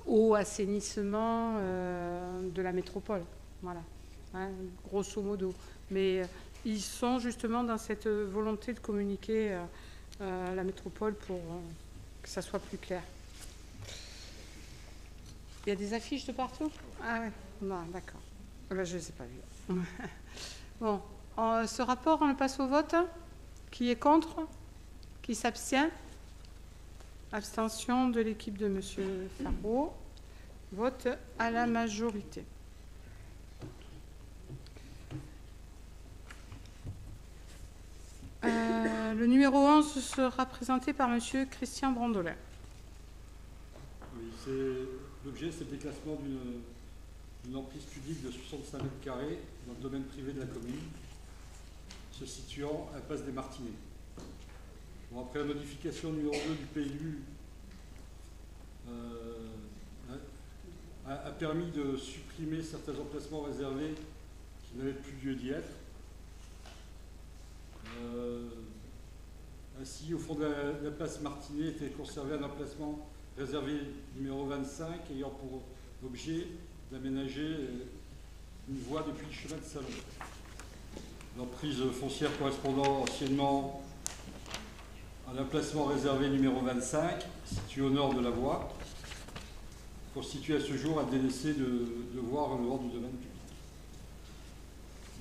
Speaker 1: eau, assainissement de la métropole. Voilà, grosso modo. Mais ils sont justement dans cette volonté de communiquer la métropole pour que ça soit plus clair. Il y a des affiches de partout? Ah ouais, non, d'accord. Je ne les ai pas vues. Bon. Ce rapport, on le passe au vote. Qui est contre? Qui s'abstient? Abstention de l'équipe de M. Farreau. Vote à la majorité. Le numéro 11 sera présenté par M. Christian Brandolin.
Speaker 11: Oui, l'objet, c'est le déclassement d'une emprise publique de 65 mètres carrés dans le domaine privé de la commune, se situant à Passe des Martinets. Bon, après la modification numéro 2 du PLU a permis de supprimer certains emplacements réservés qui n'avaient plus lieu d'y être. Ainsi, au fond de la place Martinet était conservé un emplacement réservé numéro 25 ayant pour objet d'aménager une voie depuis le chemin de Salon. L'emprise foncière correspondant anciennement à l'emplacement réservé numéro 25, situé au nord de la voie, constitue à ce jour un délaissé de voies relevant du domaine public.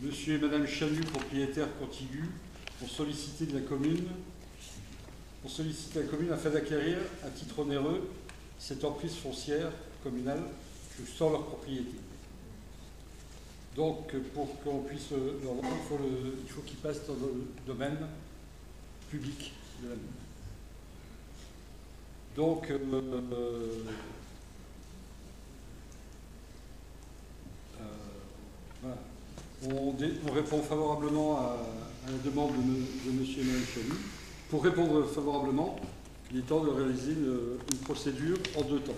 Speaker 11: Monsieur et Madame Chanu, propriétaires contigus, ont sollicité la commune afin d'acquérir à titre onéreux cette emprise foncière communale sans leur propriété. Donc, pour qu'on puisse leur vendre, il faut qu'ils passent dans le domaine public de la ville. Donc, voilà. On répond favorablement à la demande de M. et Mme Chanu. Pour répondre favorablement, il est temps de réaliser une procédure en deux temps.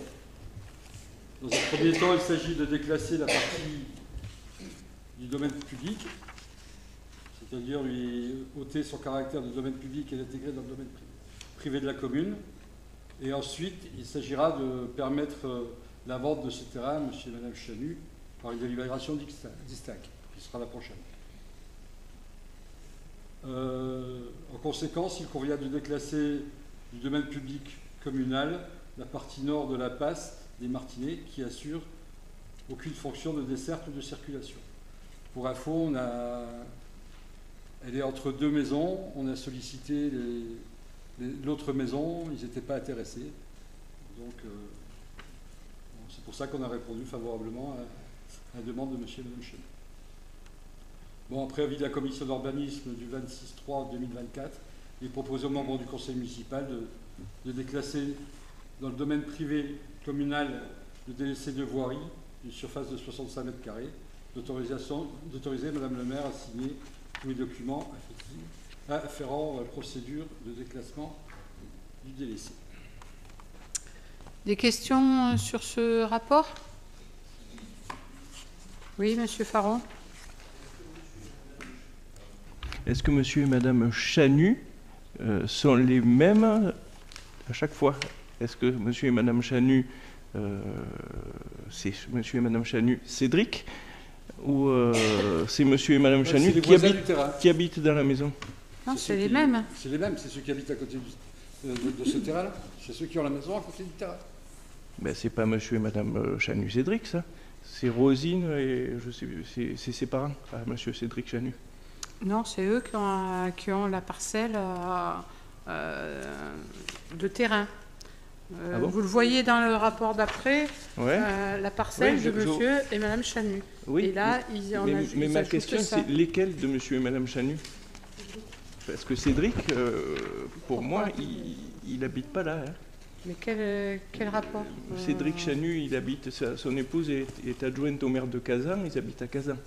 Speaker 11: Dans un premier temps, il s'agit de déclasser la partie du domaine public, c'est-à-dire lui ôter son caractère de domaine public et l'intégrer dans le domaine privé de la commune. Et ensuite, il s'agira de permettre la vente de ce terrain à M. et Mme Chanu par une délibération distincte, qui sera la prochaine. En conséquence, il convient de déclasser du domaine public communal la partie nord de la passe des Martinets qui assure aucune fonction de desserte ou de circulation. Pour info, elle est entre deux maisons. On a sollicité l'autre maison, ils n'étaient pas intéressés. Donc, c'est pour ça qu'on a répondu favorablement à la demande de M. et Mme Chenu. Bon, après avis de la commission d'urbanisme du 26/3/2024, il est proposé aux membres du conseil municipal de déclasser dans le domaine privé communal le délaissé de voirie d'une surface de 65 mètres carrés, d'autoriser Mme le maire à signer tous les documents afférents à la procédure de déclassement du délaissé.
Speaker 1: Des questions sur ce rapport? Oui, M. Farron.
Speaker 3: Est-ce que monsieur et madame Chanu sont les mêmes à chaque fois? Est-ce que monsieur et madame Chanu, c'est monsieur et madame Chanu Cédric, Ou c'est monsieur et madame Chanu qui habitent dans la maison?
Speaker 1: Non, c'est les mêmes.
Speaker 11: C'est les mêmes, c'est ceux qui habitent à côté de ce terrain-là. C'est ceux qui ont la maison à côté du terrain.
Speaker 3: Ben, c'est pas monsieur et madame Chanu Cédric, ça. C'est Rosine et je sais, c'est ses parents, monsieur Cédric Chanu.
Speaker 1: Non, c'est eux qui ont la parcelle de terrain.
Speaker 3: Ah bon?
Speaker 1: Vous le voyez dans le rapport d'après,
Speaker 3: ouais.
Speaker 1: La parcelle de monsieur et madame Chanu.
Speaker 3: Oui,
Speaker 1: et là,
Speaker 3: mais ma question, c'est lesquels de monsieur et madame Chanu? Parce que Cédric, pour moi, il n'habite pas là. Hein.
Speaker 1: Mais quel rapport?
Speaker 3: Cédric Chanu, il habite, son épouse est adjointe au maire de Kazan, ils habitent à Kazan.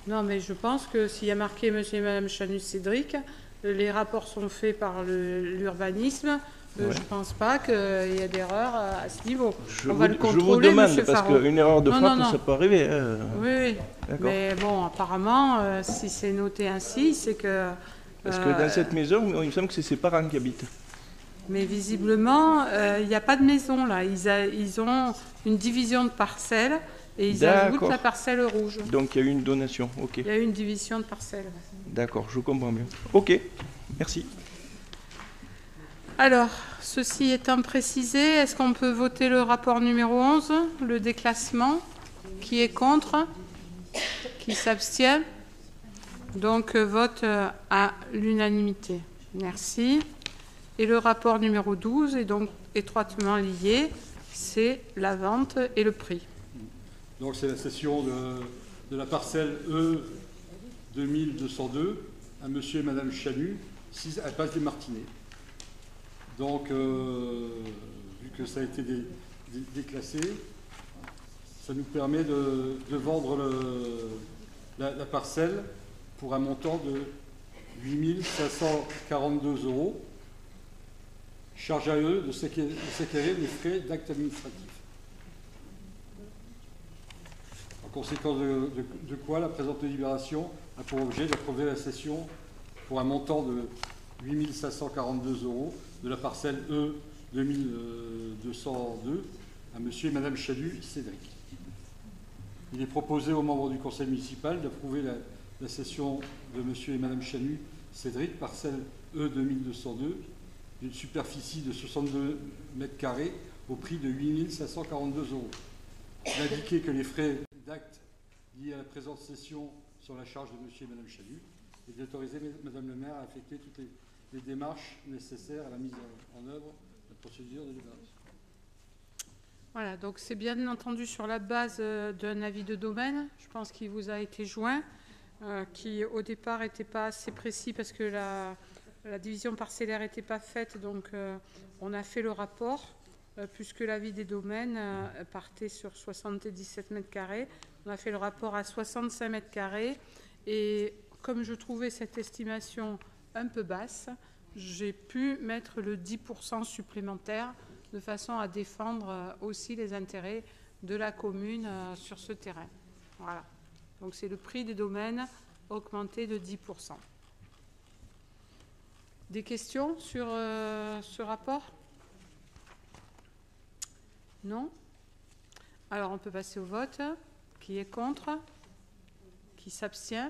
Speaker 1: Non, mais je pense que s'il y a marqué monsieur et madame Chanu Cédric, les rapports sont faits par l'urbanisme. Je ne pense pas qu'il y ait d'erreur à ce niveau. On va le contrôler,
Speaker 3: je vous demande, parce qu'une erreur de frappe, ça peut arriver. Hein.
Speaker 1: Oui, mais bon, apparemment, si c'est noté ainsi, c'est que...
Speaker 3: Parce que dans cette maison, il me semble que c'est ses parents qui habitent.
Speaker 1: Mais visiblement, il n'y a pas de maison, là. Ils ont une division de parcelles et ils ajoutent la parcelle rouge.
Speaker 3: Donc il y a eu une donation, ok.
Speaker 1: Il y a eu une division de parcelles.
Speaker 3: D'accord, je comprends bien. Ok, merci.
Speaker 1: Alors, ceci étant précisé, est-ce qu'on peut voter le rapport numéro 11, le déclassement? Qui est contre? Qui s'abstient? Donc, vote à l'unanimité. Merci. Et le rapport numéro 12 est donc étroitement lié, c'est la vente et le prix.
Speaker 11: Donc, c'est la cession de la parcelle E 2202 à monsieur et madame Chanu, à Passe des Martinets. Donc, vu que ça a été déclassé, ça nous permet de vendre la parcelle pour un montant de 8 542 €. Charge à eux de s'acquérir les frais d'actes administratifs. En conséquence de quoi, la présente délibération a pour objet d'approuver la cession pour un montant de 8 542 € de la parcelle E 2202 à monsieur et madame Chanu Cédric. Il est proposé aux membres du conseil municipal d'approuver la cession de monsieur et madame Chanu Cédric, parcelle E 2202, d'une superficie de 62 mètres carrés au prix de 8 542 €. D'indiquer que les frais d'acte liés à la présente cession sont la charge de monsieur et madame Chanu et d'autoriser madame le maire à effectuer toutes les démarches nécessaires à la mise en œuvre de la procédure de délibération.
Speaker 1: Voilà, donc c'est bien entendu sur la base d'un avis de domaine, je pense qu'il vous a été joint, qui au départ n'était pas assez précis parce que la division parcellaire n'était pas faite, donc on a fait le rapport, puisque l'avis des domaines partait sur 77 mètres carrés, on a fait le rapport à 65 mètres carrés, et comme je trouvais cette estimation un peu basse, j'ai pu mettre le 10% supplémentaire de façon à défendre aussi les intérêts de la commune sur ce terrain. Voilà. Donc c'est le prix des domaines augmenté de 10%. Des questions sur ce rapport? Non? Alors on peut passer au vote. Qui est contre? Qui s'abstient?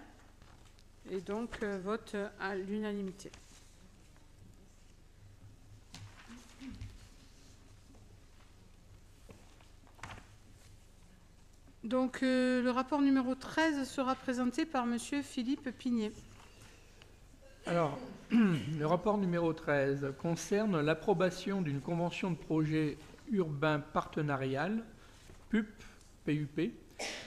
Speaker 1: Et donc vote à l'unanimité. Donc le rapport numéro 13 sera présenté par monsieur Philippe Pignet.
Speaker 10: Alors, le rapport numéro 13 concerne l'approbation d'une convention de projet urbain partenarial, PUP,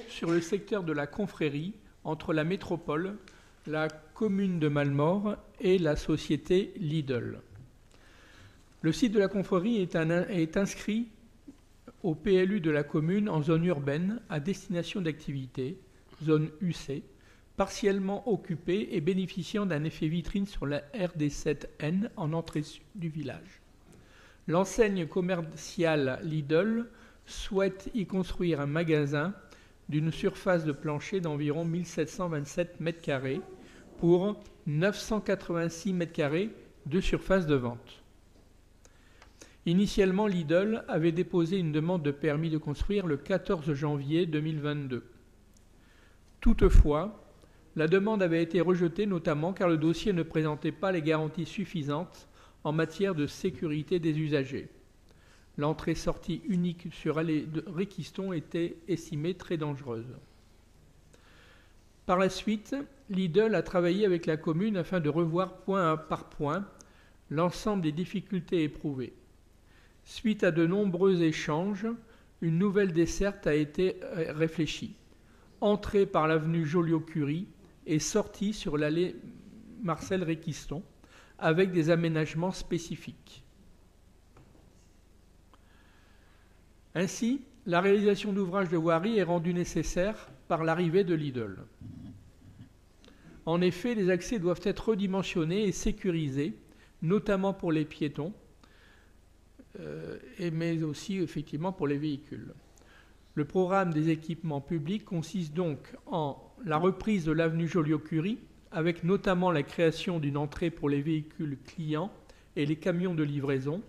Speaker 10: sur le secteur de la confrérie entre la métropole, la commune de Mallemort et la société Lidl. Le site de la confrérie est inscrit au PLU de la commune en zone urbaine à destination d'activités, zone UC, partiellement occupée et bénéficiant d'un effet vitrine sur la RD7N en entrée sud du village. L'enseigne commerciale Lidl souhaite y construire un magasin d'une surface de plancher d'environ 1727 m² pour 986 m² de surface de vente. Initialement, Lidl avait déposé une demande de permis de construire le 14 janvier 2022. Toutefois, la demande avait été rejetée notamment car le dossier ne présentait pas les garanties suffisantes en matière de sécurité des usagers. L'entrée-sortie unique sur allée de Réquiston était estimée très dangereuse. Par la suite, Lidl a travaillé avec la commune afin de revoir point par point l'ensemble des difficultés éprouvées. Suite à de nombreux échanges, une nouvelle desserte a été réfléchie. Entrée par l'avenue Joliot-Curie et sortie sur l'allée Marcel Réquiston avec des aménagements spécifiques. Ainsi, la réalisation d'ouvrages de voirie est rendue nécessaire par l'arrivée de Lidl. En effet, les accès doivent être redimensionnés et sécurisés, notamment pour les piétons, mais aussi effectivement pour les véhicules. Le programme des équipements publics consiste donc en la reprise de l'avenue Joliot-Curie, avec notamment la création d'une entrée pour les véhicules clients et les camions de livraison,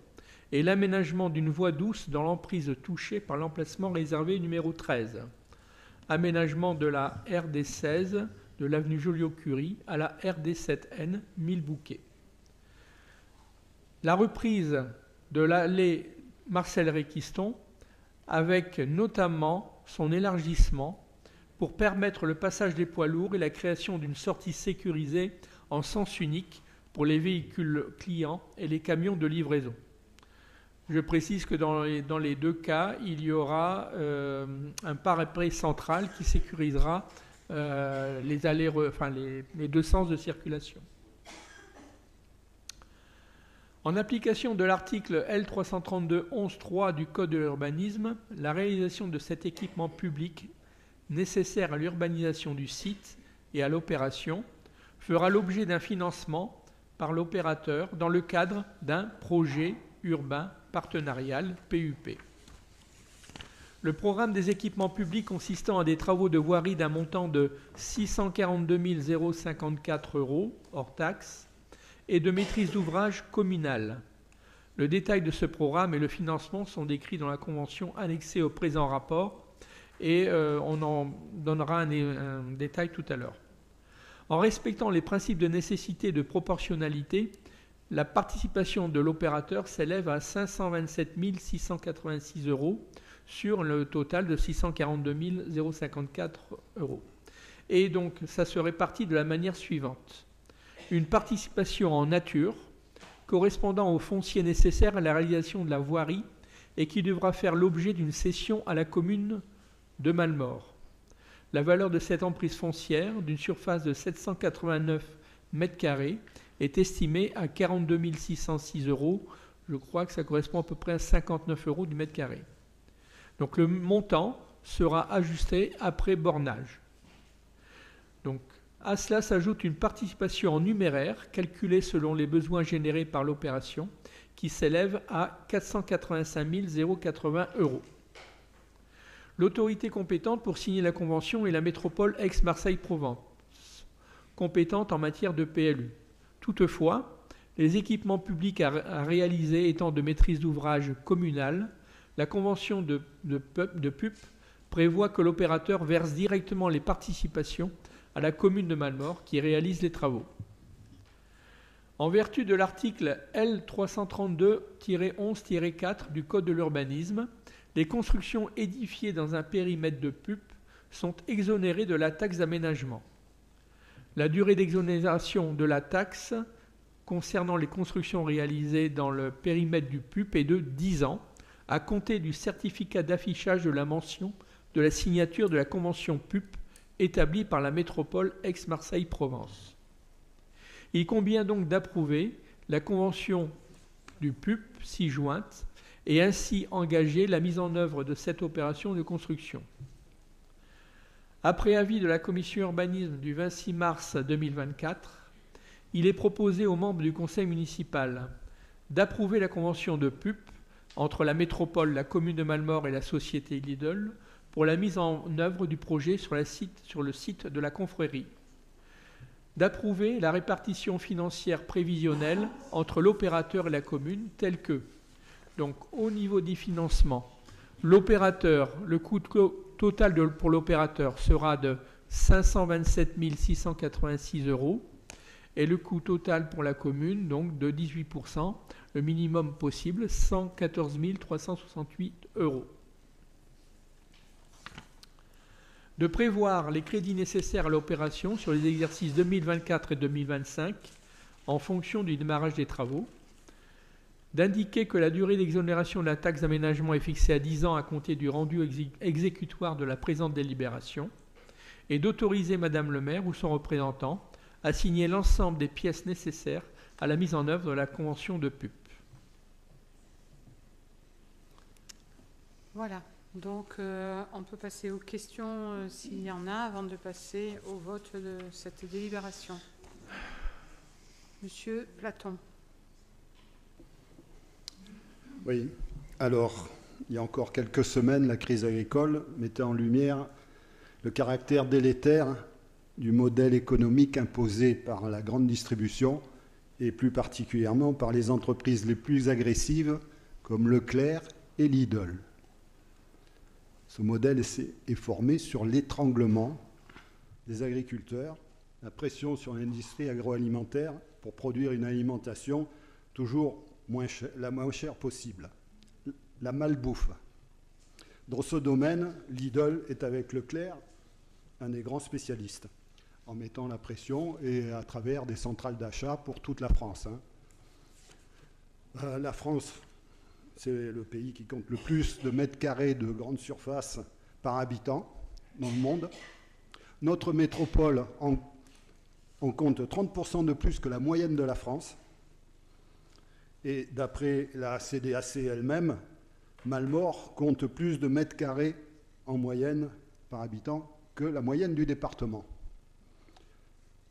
Speaker 10: et l'aménagement d'une voie douce dans l'emprise touchée par l'emplacement réservé numéro 13. Aménagement de la RD 16 de l'avenue Joliot-Curie à la RD 7N 1000 Bouquet. La reprise de l'allée Marcel Réquiston avec notamment son élargissement pour permettre le passage des poids lourds et la création d'une sortie sécurisée en sens unique pour les véhicules clients et les camions de livraison. Je précise que dans les deux cas, il y aura un parapet central qui sécurisera les deux sens de circulation. En application de l'article L332-11-3 du Code de l'urbanisme, la réalisation de cet équipement public nécessaire à l'urbanisation du site et à l'opération fera l'objet d'un financement par l'opérateur dans le cadre d'un projet urbain partenarial PUP. Le programme des équipements publics consistant à des travaux de voirie d'un montant de 642 054 € hors taxes et de maîtrise d'ouvrage communale. Le détail de ce programme et le financement sont décrits dans la convention annexée au présent rapport et on en donnera un détail tout à l'heure. En respectant les principes de nécessité et de proportionnalité, la participation de l'opérateur s'élève à 527 686 € sur le total de 642 054 €. Et donc, ça se répartit de la manière suivante. Une participation en nature, correspondant au foncier nécessaire à la réalisation de la voirie et qui devra faire l'objet d'une cession à la commune de Mallemort. La valeur de cette emprise foncière, d'une surface de 789 m², est estimée à 42 606 €. Je crois que ça correspond à peu près à 59 € du mètre carré. Donc le montant sera ajusté après bornage. Donc à cela s'ajoute une participation en numéraire calculée selon les besoins générés par l'opération qui s'élève à 485 080 €. L'autorité compétente pour signer la convention est la métropole Aix-Marseille-Provence, compétente en matière de PLU. Toutefois, les équipements publics à réaliser étant de maîtrise d'ouvrage communale, la convention de PUP prévoit que l'opérateur verse directement les participations à la commune de Mallemort qui réalise les travaux. En vertu de l'article L332-11-4 du Code de l'urbanisme, les constructions édifiées dans un périmètre de PUP sont exonérées de la taxe d'aménagement. La durée d'exonération de la taxe concernant les constructions réalisées dans le périmètre du PUP est de 10 ans, à compter du certificat d'affichage de la mention de la signature de la convention PUP établie par la métropole Aix-Marseille-Provence. Il convient donc d'approuver la convention du PUP ci-jointe et ainsi engager la mise en œuvre de cette opération de construction. Après avis de la commission urbanisme du 26 mars 2024, il est proposé aux membres du conseil municipal d'approuver la convention de PUP entre la métropole, la commune de Mallemort et la société Lidl pour la mise en œuvre du projet sur le site de la confrérie. D'approuver la répartition financière prévisionnelle entre l'opérateur et la commune telle que, donc au niveau du financement, l'opérateur, le coût total pour l'opérateur sera de 527 686 €, et le coût total pour la commune, donc de 18%, le minimum possible, 114 368 €. De prévoir les crédits nécessaires à l'opération sur les exercices 2024 et 2025 en fonction du démarrage des travaux, d'indiquer que la durée d'exonération de la taxe d'aménagement est fixée à 10 ans à compter du rendu exécutoire de la présente délibération, et d'autoriser Madame le maire ou son représentant à signer l'ensemble des pièces nécessaires à la mise en œuvre de la convention de PUP.
Speaker 1: Voilà, donc on peut passer aux questions s'il y en a avant de passer au vote de cette délibération. Monsieur Platon.
Speaker 2: Oui, alors, il y a encore quelques semaines, la crise agricole mettait en lumière le caractère délétère du modèle économique imposé par la grande distribution et plus particulièrement par les entreprises les plus agressives comme Leclerc et Lidl. Ce modèle est formé sur l'étranglement des agriculteurs, la pression sur l'industrie agroalimentaire pour produire une alimentation toujours la moins chère possible, la malbouffe. Dans ce domaine, Lidl est avec Leclerc un des grands spécialistes, en mettant la pression et à travers des centrales d'achat pour toute la France. La France, c'est le pays qui compte le plus de mètres carrés de grande surface par habitant dans le monde. Notre métropole en compte 30% de plus que la moyenne de la France. Et d'après la CDAC elle-même, Malmort compte plus de mètres carrés en moyenne par habitant que la moyenne du département.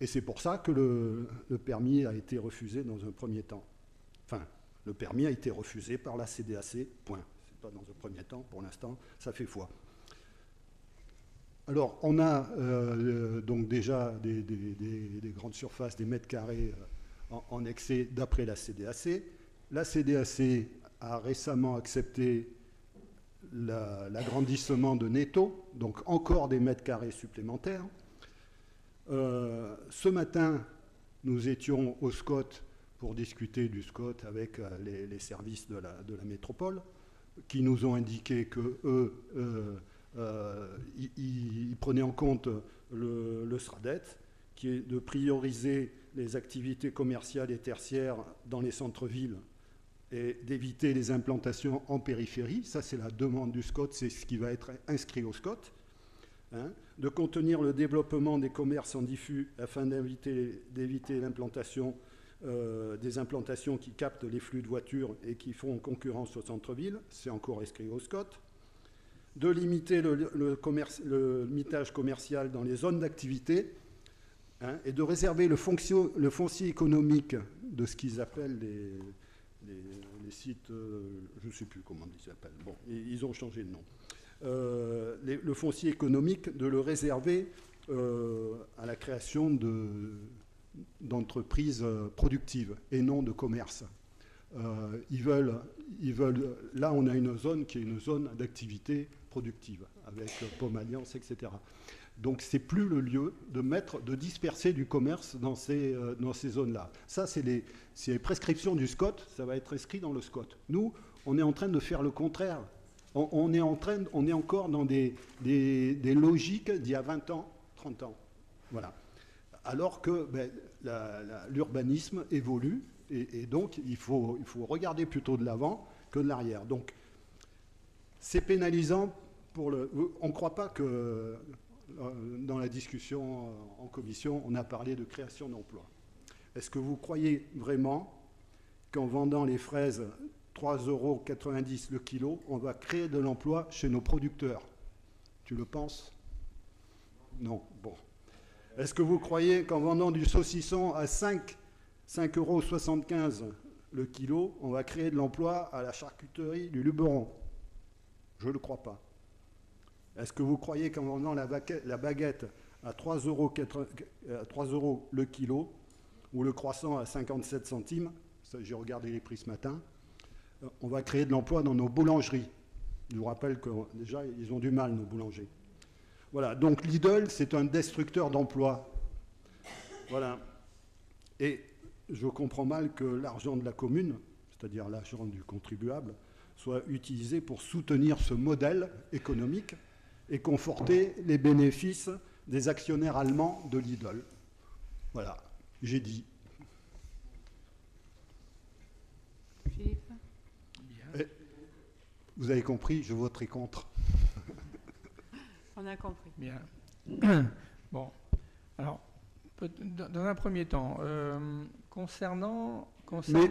Speaker 2: Et c'est pour ça que le permis a été refusé dans un premier temps. Enfin, le permis a été refusé par la CDAC, point. C'est pas dans un premier temps, pour l'instant, ça fait foi. Alors, on a donc déjà des grandes surfaces, des mètres carrés en excès d'après la CDAC. La CDAC a récemment accepté l'agrandissement de Netto, donc encore des mètres carrés supplémentaires. Ce matin, nous étions au SCOT pour discuter du SCOT avec les services de la métropole, qui nous ont indiqué qu'eux, ils prenaient en compte le SRADET, qui est de prioriser les activités commerciales et tertiaires dans les centres-villes et d'éviter les implantations en périphérie. Ça, c'est la demande du SCOT, c'est ce qui va être inscrit au SCOT. De contenir le développement des commerces en diffus afin d'éviter l'implantation des implantations qui captent les flux de voitures et qui font concurrence au centre-ville, c'est encore inscrit au SCOT. De limiter le mitage commercial dans les zones d'activité, et de réserver le foncier économique de ce qu'ils appellent les sites, je ne sais plus comment ils s'appellent, bon, ils ont changé de nom. Le foncier économique, de le réserver à la création d'entreprises productives et non de commerce. Ils veulent, là on a une zone qui est une zone d'activité productive, avec Pomme Alliance, etc. Donc c'est plus le lieu de disperser du commerce dans ces zones-là. Ça, c'est les prescriptions du SCOT, ça va être inscrit dans le SCOT. Nous, on est en train de faire le contraire. On est encore dans des logiques d'il y a 20 ans, 30 ans. Voilà. Alors que l'urbanisme évolue et donc il faut regarder plutôt de l'avant que de l'arrière. Donc c'est pénalisant pour le... On ne croit pas que dans la discussion en commission, on a parlé de création d'emplois. Est-ce que vous croyez vraiment qu'en vendant les fraises 3,90 € le kilo, on va créer de l'emploi chez nos producteurs? Tu le penses? Non. Bon. Est-ce que vous croyez qu'en vendant du saucisson à 5,75 € le kilo, on va créer de l'emploi à la charcuterie du Luberon? Je ne le crois pas. Est-ce que vous croyez qu'en vendant la baguette à 3 € le kilo, ou le croissant à 57 centimes, j'ai regardé les prix ce matin, on va créer de l'emploi dans nos boulangeries? Je vous rappelle que déjà, ils ont du mal, nos boulangers. Voilà, donc Lidl, c'est un destructeur d'emplois. Voilà. Et je comprends mal que l'argent de la commune, c'est-à-dire l'argent du contribuable, soit utilisé pour soutenir ce modèle économique et conforter les bénéfices des actionnaires allemands de Lidl. Voilà, j'ai dit.
Speaker 1: Philippe ?
Speaker 2: Et vous avez compris, je voterai contre.
Speaker 1: On a compris.
Speaker 10: Bien. Bon, alors, dans un premier temps, concernant...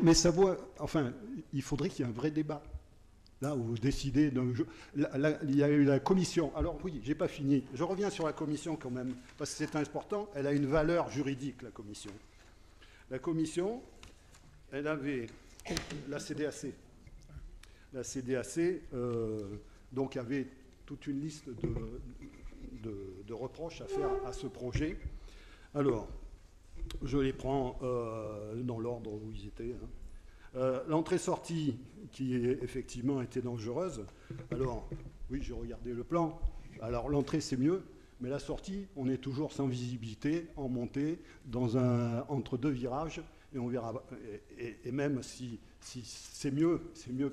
Speaker 2: Mais ça vaut... Enfin, il faudrait qu'il y ait un vrai débat. Là où vous décidez d'un jeu. Là, il y a eu la commission. Alors oui, j'ai pas fini. Je reviens sur la commission quand même, parce que c'est important. Elle a une valeur juridique, la commission. La commission, elle avait la CDAC. La CDAC, donc, avait toute une liste de reproches à faire à ce projet. Alors, je les prends dans l'ordre où ils étaient. L'entrée-sortie, qui effectivement était dangereuse. Alors, oui, j'ai regardé le plan. Alors, l'entrée, c'est mieux, mais la sortie, on est toujours sans visibilité, en montée, entre deux virages, et on verra. Et même si c'est mieux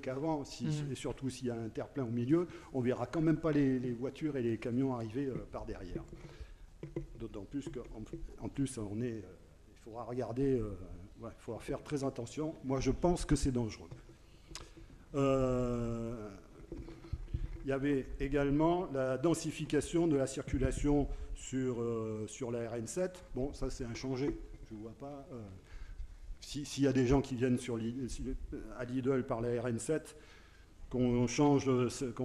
Speaker 2: qu'avant, et surtout s'il y a un terre-plein au milieu, on verra quand même pas les voitures et les camions arriver par derrière. D'autant plus qu'en plus, il faudra regarder. Il faudra faire très attention. Moi, je pense que c'est dangereux. Il y avait également la densification de la circulation sur la RN7. Bon, ça, c'est inchangé. Je ne vois pas. S'il y a des gens qui viennent à Lidl par la RN7, qu'on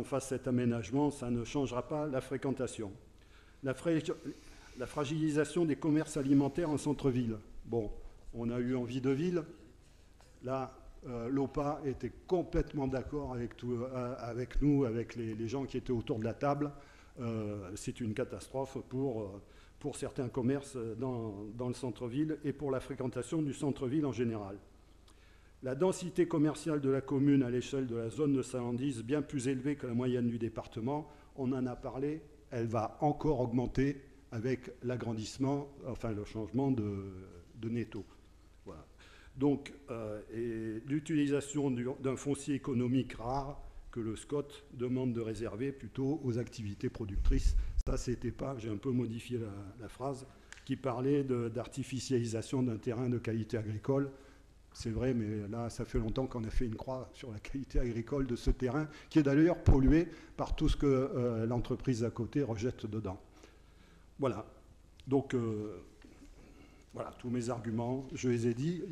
Speaker 2: fasse cet aménagement, ça ne changera pas la fréquentation. La fragilisation des commerces alimentaires en centre-ville. Bon. On a eu envie de ville. Là, l'OPA était complètement d'accord avec nous, avec les gens qui étaient autour de la table. C'est une catastrophe pour certains commerces dans le centre-ville et pour la fréquentation du centre-ville en général. La densité commerciale de la commune à l'échelle de la zone de Saint-Landis, bien plus élevée que la moyenne du département, on en a parlé, elle va encore augmenter avec l'agrandissement, enfin le changement de Netto. Voilà. Donc, l'utilisation d'un foncier économique rare que le SCOT demande de réserver plutôt aux activités productrices. Ça, c'était pas, j'ai un peu modifié la phrase, qui parlait d'artificialisation d'un terrain de qualité agricole. C'est vrai, mais là, ça fait longtemps qu'on a fait une croix sur la qualité agricole de ce terrain, qui est d'ailleurs pollué par tout ce que l'entreprise à côté rejette dedans. Voilà. Donc, voilà, tous mes arguments, je les ai dit.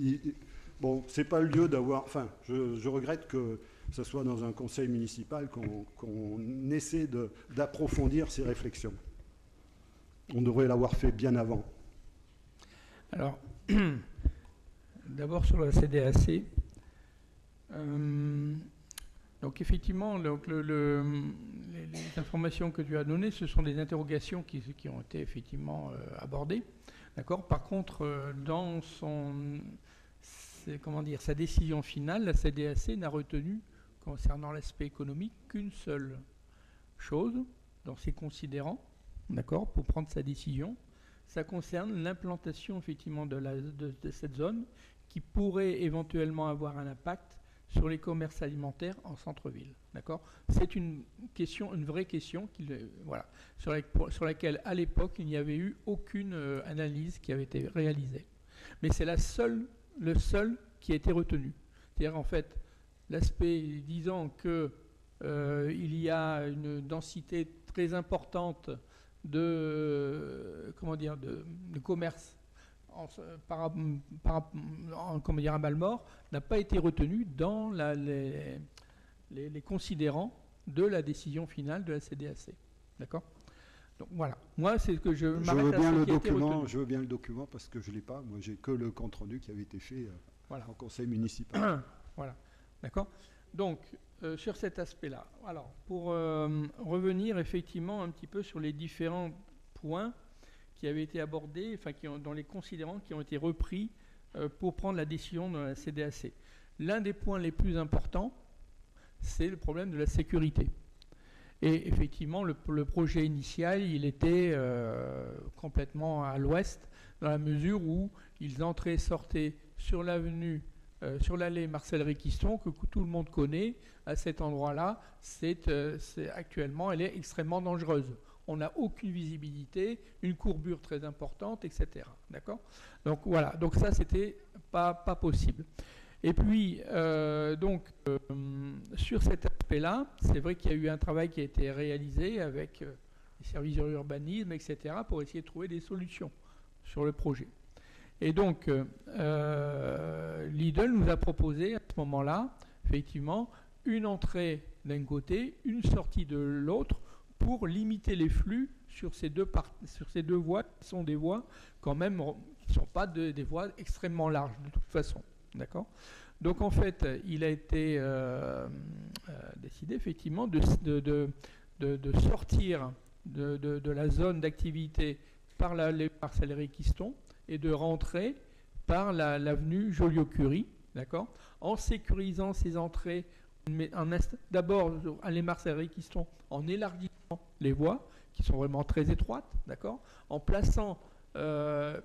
Speaker 2: Bon, c'est pas le lieu d'avoir... Enfin, je regrette que ce soit dans un conseil municipal qu'on essaie d'approfondir ces réflexions. On devrait l'avoir fait bien avant.
Speaker 10: Alors, d'abord sur la CDAC. Donc effectivement, les informations que tu as données, ce sont des interrogations qui ont été effectivement abordées. D'accord. Par contre, dans sa décision finale, la CDAC n'a retenu, concernant l'aspect économique, qu'une seule chose dans ses considérants, d'accord, pour prendre sa décision. Ça concerne l'implantation effectivement de cette zone qui pourrait éventuellement avoir un impact sur les commerces alimentaires en centre-ville. D'accord. C'est une vraie question voilà, sur laquelle, à l'époque, il n'y avait eu aucune analyse qui avait été réalisée. Mais c'est le seul qui a été retenu. C'est-à-dire, en fait, l'aspect disant qu'il y a une densité très importante de commerce à Malmort n'a pas été retenu dans les considérants de la décision finale de la CDAC. D'accord. Donc voilà. Moi, c'est ce que je m'arrête à ce qui a été retenu.
Speaker 2: Je veux bien le document parce que je ne l'ai pas. Moi, j'ai que le compte-rendu qui avait été fait au conseil municipal.
Speaker 10: Voilà. D'accord. Donc, sur cet aspect-là. Alors, pour revenir effectivement un petit peu sur les différents points qui avaient été abordés, enfin, dans les considérants qui ont été repris pour prendre la décision de la CDAC. L'un des points les plus importants, c'est le problème de la sécurité. Et effectivement, le projet initial, il était complètement à l'ouest, dans la mesure où ils entraient et sortaient sur l'avenue, sur l'allée Marcel Réquiston, que tout le monde connaît. À cet endroit-là, actuellement, elle est extrêmement dangereuse. On n'a aucune visibilité, une courbure très importante, etc. D'accord ? Donc voilà, donc ça, c'était pas possible. Et puis, sur cet aspect-là, c'est vrai qu'il y a eu un travail qui a été réalisé avec les services de l'urbanisme, etc., pour essayer de trouver des solutions sur le projet. Et donc, Lidl nous a proposé à ce moment-là, effectivement, une entrée d'un côté, une sortie de l'autre, pour limiter les flux sur ces deux voies, qui sont des voies quand même, qui ne sont pas des voies extrêmement larges de toute façon. D'accord ? Donc en fait, il a été décidé effectivement de sortir de la zone d'activité par les parcelles Réquiston et de rentrer par l'avenue Joliot-Curie, d'accord ? En sécurisant ces entrées, d'abord à les Marcel Réquiston, en élargissant les voies qui sont vraiment très étroites, d'accord ? En plaçant un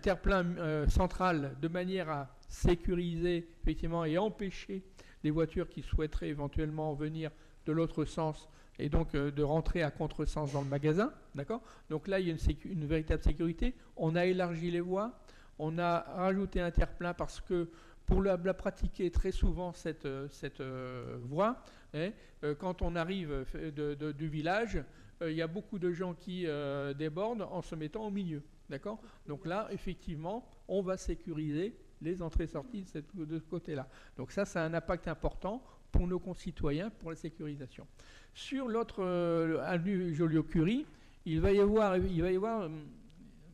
Speaker 10: terre-plein central de manière à sécuriser effectivement et empêcher les voitures qui souhaiteraient éventuellement venir de l'autre sens et donc de rentrer à contresens dans le magasin, d'accord ? Donc là, il y a une véritable sécurité. On a élargi les voies, on a rajouté un terre-plein parce que pour la pratiquer très souvent cette voie, quand on arrive du village, il y a beaucoup de gens qui débordent en se mettant au milieu. D'accord ? Donc là, effectivement, on va sécuriser les entrées-sorties de ce côté-là. Donc ça a un impact important pour nos concitoyens, pour la sécurisation. Sur l'autre avenue Joliot-Curie, il va y avoir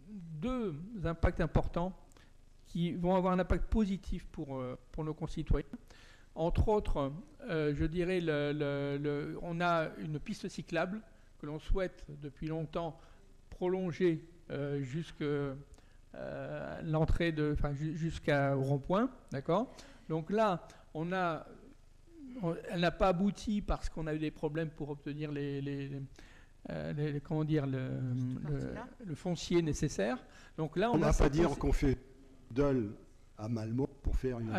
Speaker 10: deux impacts importants qui vont avoir un impact positif pour nos concitoyens. Entre autres, je dirais, on a une piste cyclable que l'on souhaite depuis longtemps prolonger jusqu'à l'entrée jusqu'au rond-point, d'accord ? Donc là, elle n'a pas abouti parce qu'on a eu des problèmes pour obtenir le foncier nécessaire. Donc là,
Speaker 2: on va pas dire qu'on fait Lidl à Malmaux pour faire une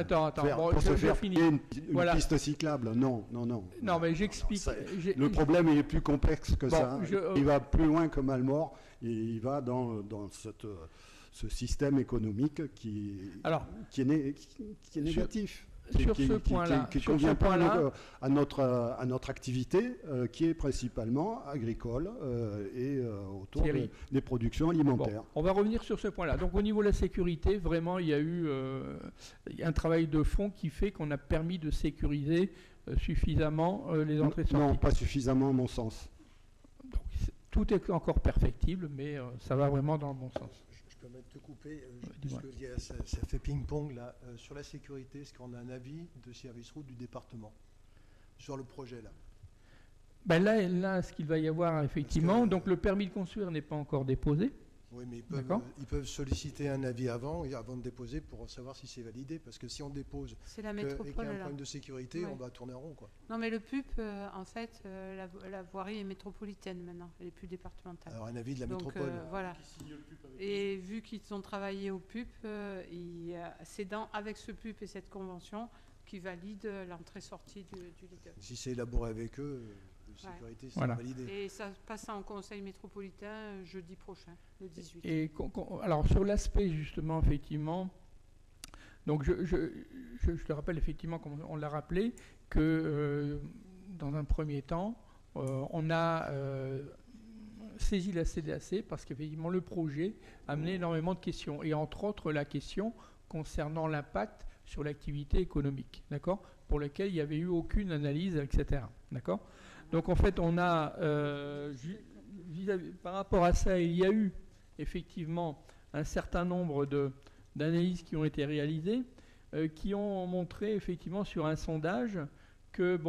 Speaker 2: piste cyclable. Non.
Speaker 10: Non, mais j'explique.
Speaker 2: Le problème est plus complexe que ça. Il va plus loin que Malmaux. Et il va dans ce système économique qui est négatif.
Speaker 10: Sur ce point-là,
Speaker 2: qui ne convient pas à notre activité, qui est principalement agricole et autour des productions alimentaires.
Speaker 10: Bon, on va revenir sur ce point-là. Donc au niveau de la sécurité, vraiment, il y a eu un travail de fond qui fait qu'on a permis de sécuriser suffisamment les entrées-sorties.
Speaker 2: Non, pas suffisamment à mon sens.
Speaker 10: Donc, tout est encore perfectible, mais ça va vraiment dans le bon sens.
Speaker 6: Je peux te couper, puisque ça fait ping-pong là. Sur la sécurité, est-ce qu'on a un avis de service route du département sur le projet là ?
Speaker 10: Ben là, ce qu'il va y avoir effectivement, donc le permis de construire n'est pas encore déposé.
Speaker 6: Oui, mais ils peuvent solliciter un avis avant de déposer pour savoir si c'est validé. Parce que si on dépose
Speaker 1: et qu'il y a un
Speaker 6: problème de sécurité, on va tourner en rond, quoi.
Speaker 1: Non, mais le PUP, en fait, la voirie est métropolitaine maintenant. Elle n'est plus départementale.
Speaker 6: Alors un avis de la métropole.
Speaker 1: Voilà. Et vu qu'ils ont travaillé au PUP, c'est avec ce PUP et cette convention qui valide l'entrée-sortie du Lidl.
Speaker 6: Si c'est élaboré avec eux... sécurité, c'est validé.
Speaker 1: Et ça passe en conseil métropolitain jeudi prochain, le 18.
Speaker 10: Et alors sur l'aspect justement, effectivement, donc je te rappelle effectivement, comme on l'a rappelé, que dans un premier temps, on a saisi la CDAC parce qu'effectivement le projet amenait énormément de questions, et entre autres la question concernant l'impact sur l'activité économique, d'accord, pour laquelle il n'y avait eu aucune analyse, etc. D'accord ? Donc en fait, on a, par rapport à ça, il y a eu effectivement un certain nombre d'analyses qui ont été réalisées, qui ont montré effectivement sur un sondage que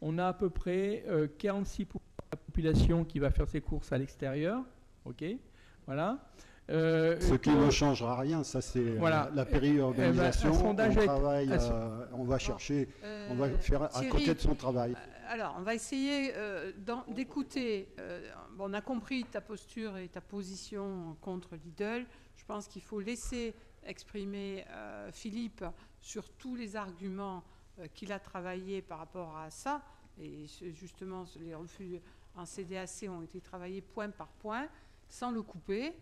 Speaker 10: on a à peu près 46% de la population qui va faire ses courses à l'extérieur, ok, voilà,
Speaker 2: Ce qui ne changera rien, ça c'est la périurbanisation. On va chercher, on va faire à côté de son travail.
Speaker 1: Alors, on va essayer d'écouter. On a compris ta posture et ta position contre Lidl. Je pense qu'il faut laisser exprimer Philippe sur tous les arguments qu'il a travaillé par rapport à ça. Et justement, les refus en CDAC ont été travaillés point par point, sans le couper.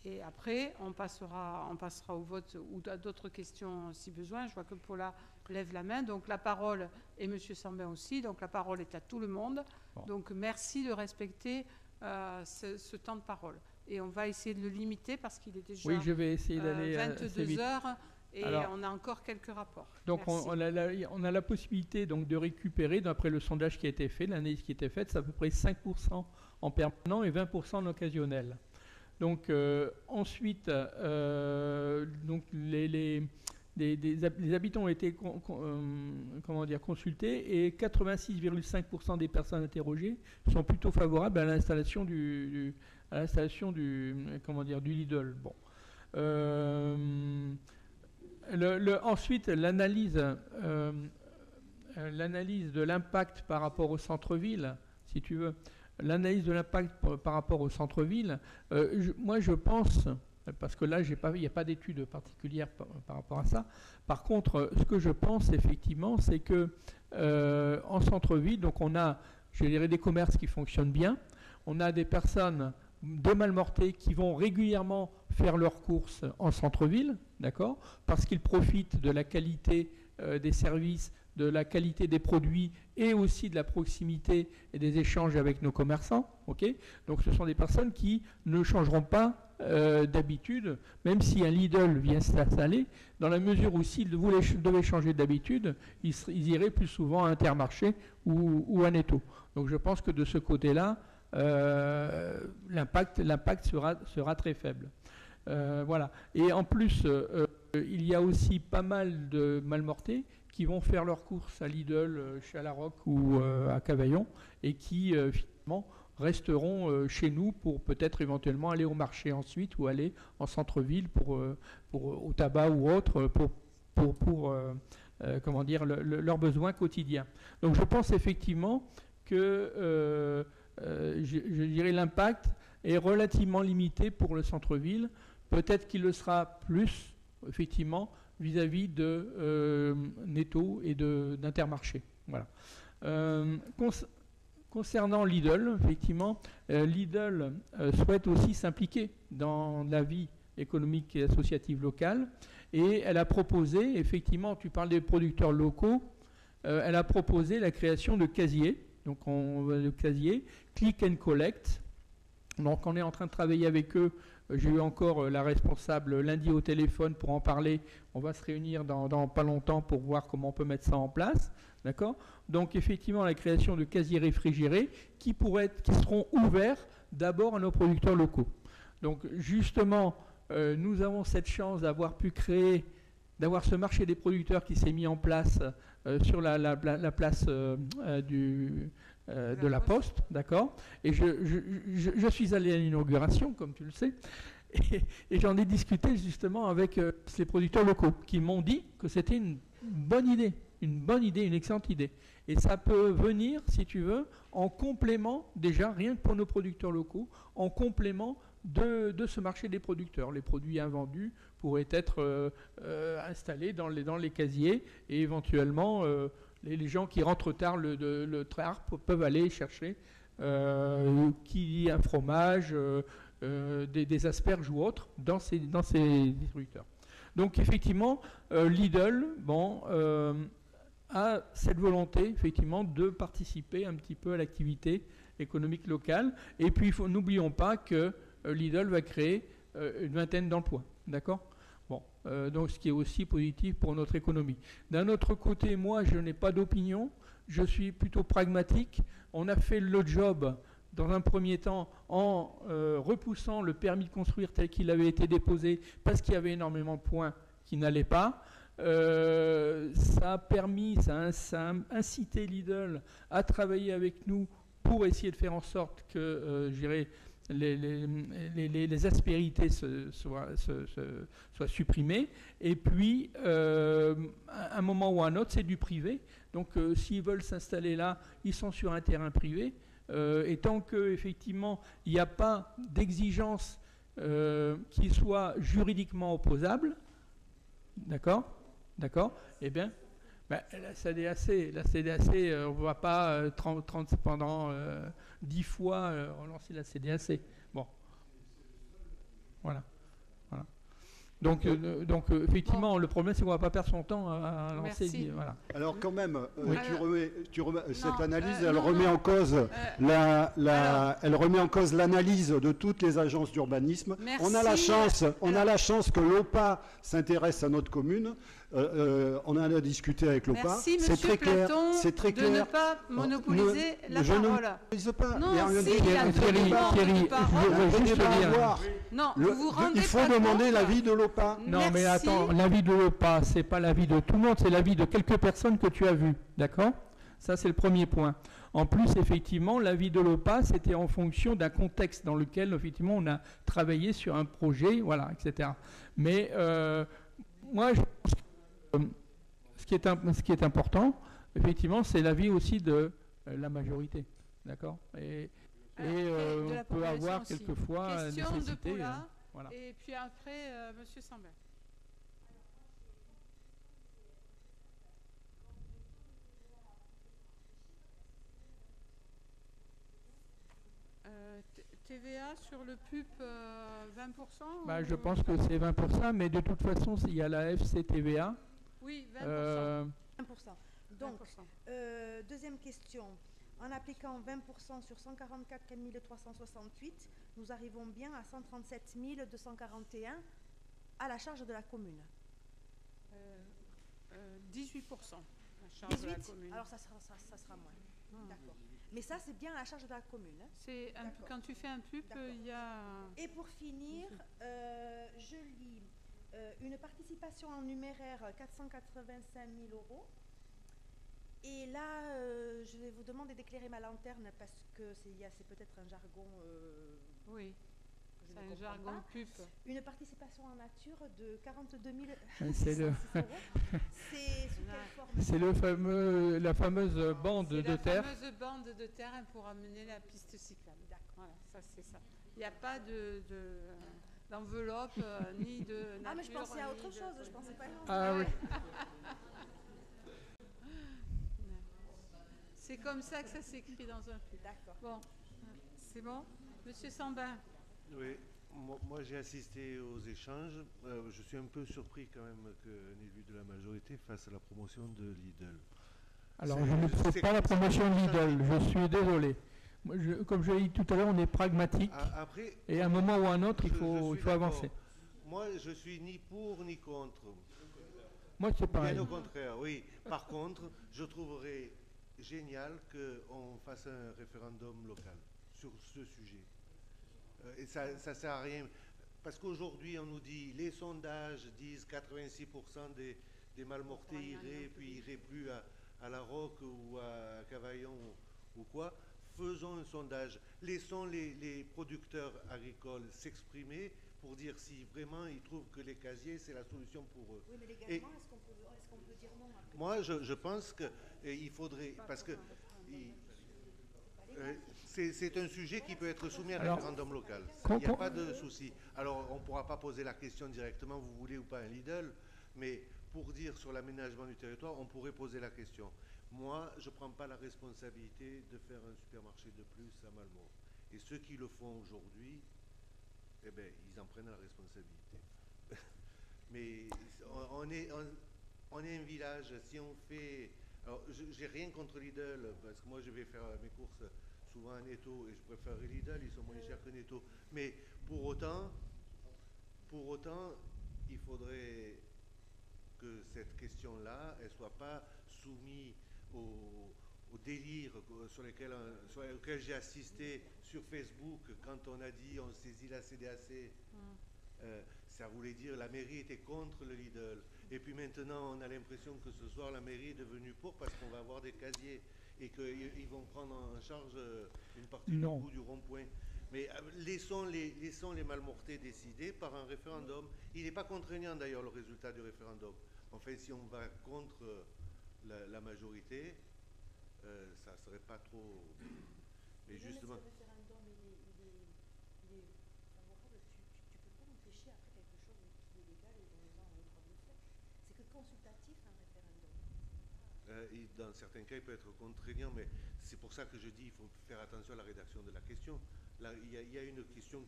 Speaker 1: Et après, on passera au vote ou à d'autres questions si besoin. Je vois que Paula lève la main. Donc la parole, et M. Sambin aussi, donc la parole est à tout le monde. Bon. Donc merci de respecter ce temps de parole. Et on va essayer de le limiter parce qu'il est déjà
Speaker 10: je vais essayer d'aller
Speaker 1: 22 heures et on a encore quelques rapports.
Speaker 10: Donc on a la possibilité donc, de récupérer, d'après le sondage qui a été fait, l'analyse qui a été faite, c'est à peu près 5% en permanent et 20% en occasionnel. Donc ensuite, donc les habitants ont été consultés et 86,5% des personnes interrogées sont plutôt favorables à l'installation du Lidl. Bon. Ensuite, l'analyse de l'impact par rapport au centre-ville, si tu veux. L'analyse de l'impact par rapport au centre-ville, moi je pense, parce que là il n'y a pas d'études particulières par rapport à ça. Par contre, ce que je pense effectivement, c'est que en centre-ville, donc on a, je dirais, des commerces qui fonctionnent bien, on a des personnes de Malmortais qui vont régulièrement faire leurs courses en centre-ville, d'accord, parce qu'ils profitent de la qualité des services, de la qualité des produits et aussi de la proximité et des échanges avec nos commerçants. Okay, donc ce sont des personnes qui ne changeront pas d'habitude, même si un Lidl vient s'installer, dans la mesure où s'ils devaient changer d'habitude, ils iraient plus souvent à Intermarché ou à Netto. Donc je pense que de ce côté-là, l'impact sera très faible. Voilà. Et en plus, il y a aussi pas mal de Malmortais qui vont faire leurs courses à Lidl, chez Alaroc ou à Cavaillon, et qui finalement resteront chez nous pour peut-être éventuellement aller au marché ensuite ou aller en centre-ville pour au tabac ou autre pour comment dire, leurs besoins quotidiens. Donc je pense effectivement que je dirais l'impact est relativement limité pour le centre-ville. Peut-être qu'il le sera plus, effectivement, vis-à-vis de Netto et d'Intermarché. Voilà. Concernant Lidl, effectivement, Lidl souhaite aussi s'impliquer dans la vie économique et associative locale. Et elle a proposé, effectivement, tu parles des producteurs locaux, elle a proposé la création de casiers. Donc le casier, click and collect. Donc on est en train de travailler avec eux. J'ai eu encore la responsable lundi au téléphone pour en parler. On va se réunir dans pas longtemps pour voir comment on peut mettre ça en place. D'accord ? Donc effectivement, la création de casiers réfrigérés qui seront ouverts d'abord à nos producteurs locaux. Donc justement, nous avons cette chance d'avoir ce marché des producteurs qui s'est mis en place sur la place de la Poste, d'accord. Et je suis allé à l'inauguration, comme tu le sais, et j'en ai discuté justement avec ces producteurs locaux qui m'ont dit que c'était une bonne idée, une excellente idée. Et ça peut venir, si tu veux, en complément, déjà, rien que pour nos producteurs locaux, en complément de ce marché des producteurs. Les produits invendus pourraient être installés dans les casiers et éventuellement les gens qui rentrent tard le tard peuvent aller chercher un fromage, des asperges ou autres dans ces distributeurs. Donc effectivement, Lidl a cette volonté effectivement de participer un petit peu à l'activité économique locale. Et puis n'oublions pas que Lidl va créer une vingtaine d'emplois, d'accord ? Bon, donc ce qui est aussi positif pour notre économie. D'un autre côté, moi, je n'ai pas d'opinion, je suis plutôt pragmatique. On a fait le job dans un premier temps en repoussant le permis de construire tel qu'il avait été déposé parce qu'il y avait énormément de points qui n'allaient pas. Ça a incité Lidl à travailler avec nous pour essayer de faire en sorte que, les aspérités soient supprimées. Et puis, à un moment ou à un autre, c'est du privé. Donc, s'ils veulent s'installer là, ils sont sur un terrain privé. Et tant qu'effectivement, il n'y a pas d'exigence qui soit juridiquement opposable, d'accord, eh bien, la CDAC, on ne va pas pendant 10 fois relancer la CDAC. Bon, voilà. Donc effectivement, le problème, c'est qu'on ne va pas perdre son temps à lancer. Voilà.
Speaker 2: Alors quand même,
Speaker 10: oui.
Speaker 2: cette analyse, elle remet en cause elle remet en cause l'analyse de toutes les agences d'urbanisme. On a la chance que l'OPA s'intéresse à notre commune. On en a discuté avec l'OPA.
Speaker 1: Merci, c'est très clair. C'est très clair. De ne pas monopoliser la parole.
Speaker 2: Je ne monopolise pas.
Speaker 1: Non, Thierry,
Speaker 10: je veux juste dire.
Speaker 1: Non, il
Speaker 2: faut demander l'avis de l'OPA.
Speaker 10: Non, mais attends, l'avis de l'OPA, c'est pas l'avis de tout le monde, c'est l'avis de quelques personnes que tu as vues, d'accord ? Ça, c'est le premier point. En plus, effectivement, l'avis de l'OPA, c'était en fonction d'un contexte dans lequel, effectivement, on a travaillé sur un projet, voilà, etc. Mais moi, je pense que ce qui est important, effectivement, c'est l'avis aussi de la majorité, d'accord ? Et on peut avoir
Speaker 1: aussi.
Speaker 10: Quelquefois nécessité.
Speaker 1: De Paula,
Speaker 10: voilà.
Speaker 1: Et puis après, Monsieur Sambin. TVA sur le PUP 20%
Speaker 10: Je pense que c'est 20%, mais de toute façon, il y a la FCTVA.
Speaker 1: Oui, 20%.
Speaker 7: 20%. Donc,
Speaker 1: 20%.
Speaker 7: Deuxième question. En appliquant 20% sur 144 368, nous arrivons bien à 137 241 à la charge de la commune.
Speaker 1: 18% la charge 18 de la commune.
Speaker 7: Alors ça sera moins. D'accord. Mais ça, c'est bien à la charge de la commune.
Speaker 1: Quand tu fais un PUP, il y a...
Speaker 7: Et pour finir, je lis une participation en numéraire 485 000 €. Et là, je vais vous demander d'éclairer ma lanterne parce que c'est peut-être un jargon.
Speaker 1: Oui, c'est un jargon PUP.
Speaker 7: Une participation en nature de 42 000
Speaker 10: c'est
Speaker 7: €. C'est sous quelle forme?
Speaker 10: C'est la fameuse bande de terre.
Speaker 1: La fameuse bande de terre pour amener la piste cyclable. Voilà, ça c'est ça. Il n'y a pas d'enveloppe ni de nature.
Speaker 7: Ah, mais je pensais à autre chose. Je pensais pas.
Speaker 10: Ah oui.
Speaker 1: C'est comme ça que ça s'écrit dans un PUP.
Speaker 7: D'accord.
Speaker 1: Bon, c'est bon. Monsieur Sambin.
Speaker 4: Oui, moi j'ai assisté aux échanges. Je suis un peu surpris quand même qu'un élu de la majorité fasse la promotion de Lidl.
Speaker 10: Alors je ne fais pas la promotion de Lidl, je suis désolé. Comme je l'ai dit tout à l'heure, on est pragmatique.
Speaker 4: Après,
Speaker 10: et à un moment ou à un autre, il faut avancer.
Speaker 4: Moi, je suis ni pour ni contre.
Speaker 10: Moi, c'est pareil.
Speaker 4: Bien au contraire, oui. Par contre, je trouverais génial qu'on fasse un référendum local sur ce sujet. Et ça ne sert à rien. Parce qu'aujourd'hui, on nous dit, les sondages disent 86% des Malmortais iraient, puis iraient plus à La Roque ou à Cavaillon ou quoi. Faisons un sondage. Laissons les producteurs agricoles s'exprimer pour dire si vraiment ils trouvent que les casiers, c'est la solution pour eux.
Speaker 7: Oui, mais légalement, est-ce qu'on peut dire non après?
Speaker 4: Moi, je pense qu'il faudrait... Parce que c'est un sujet qui peut être soumis à un référendum local. Il n'y a pas de souci. Alors, on ne pourra pas poser la question directement, vous voulez ou pas un Lidl, mais pour dire sur l'aménagement du territoire, on pourrait poser la question. Moi, je ne prends pas la responsabilité de faire un supermarché de plus à Malmort. Et ceux qui le font aujourd'hui, eh bien, ils en prennent la responsabilité. Mais on est un village, si on fait... Alors, j'ai rien contre Lidl, parce que moi, je vais faire mes courses souvent à Netto, et je préfère Lidl, ils sont moins chers que Netto. Mais pour autant, il faudrait que cette question-là, elle ne soit pas soumise au délire sur lequel j'ai assisté sur Facebook quand on a dit on saisit la CDAC. Ça voulait dire la mairie était contre le Lidl. Et puis maintenant, on a l'impression que ce soir, la mairie est devenue pour parce qu'on va avoir des casiers et qu'ils vont prendre en charge une partie du coût du rond-point. Mais laissons les Malmortais décider par un référendum. Il n'est pas contraignant d'ailleurs le résultat du référendum. Enfin, si on va contre la majorité, ça ne serait pas trop... Mais justement...
Speaker 7: Le référendum, il est favorable. Tu ne peux pas empêcher après quelque chose qui est légal et dont les gens ont le droit de le faire. C'est que consultatif un référendum.
Speaker 4: Et dans certains cas, il peut être contraignant, mais c'est pour ça que je dis qu'il faut faire attention à la rédaction de la question. Là, il y a une question,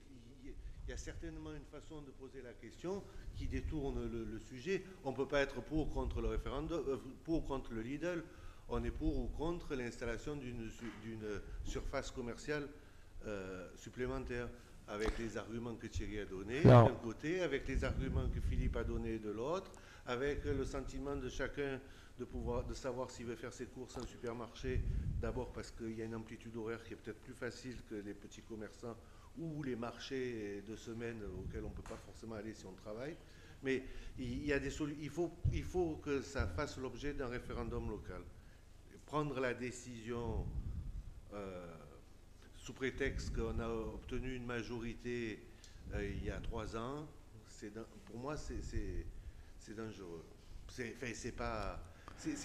Speaker 4: il y a certainement une façon de poser la question qui détourne le sujet. On ne peut pas être pour ou contre le référendum, pour ou contre le Lidl. On est pour ou contre l'installation d'une surface commerciale supplémentaire, avec les arguments que Thierry a donnés d'un côté, avec les arguments que Philippe a donnés de l'autre, avec le sentiment de chacun de savoir s'il veut faire ses courses en supermarché, d'abord parce qu'il y a une amplitude horaire qui est peut-être plus facile que les petits commerçants ou les marchés de semaine auxquels on ne peut pas forcément aller si on travaille. Mais il faut que ça fasse l'objet d'un référendum local. Prendre la décision sous prétexte qu'on a obtenu une majorité il y a 3 ans, pour moi c'est dangereux. C'est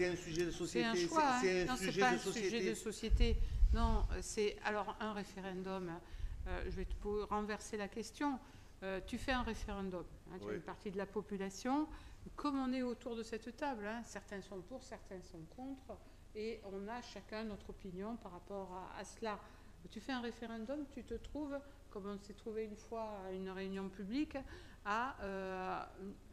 Speaker 4: un sujet de société.
Speaker 1: C'est un choix. Non, c'est pas un sujet de société. Non, c'est alors un référendum. Je vais te renverser la question. Tu fais un référendum. Hein, tu as une partie de la population. Comme on est autour de cette table, hein, certains sont pour, certains sont contre, et on a chacun notre opinion par rapport à cela. Tu fais un référendum, tu te trouves, comme on s'est trouvé une fois à une réunion publique, à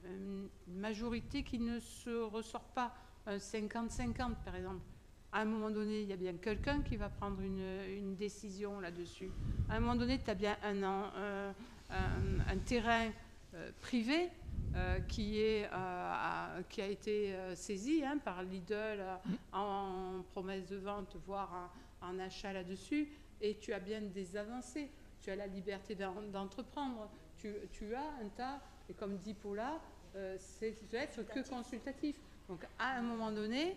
Speaker 1: une majorité qui ne se ressort pas, un 50-50 par exemple. À un moment donné, il y a bien quelqu'un qui va prendre une décision là-dessus. À un moment donné, tu as bien un terrain privé qui a été saisi par Lidl en promesse de vente, voire en achat là-dessus, et tu as bien des avancées. Tu as la liberté d'entreprendre. Tu as un tas, et comme dit Paula, c'est peut être que consultatif. Donc à un moment donné,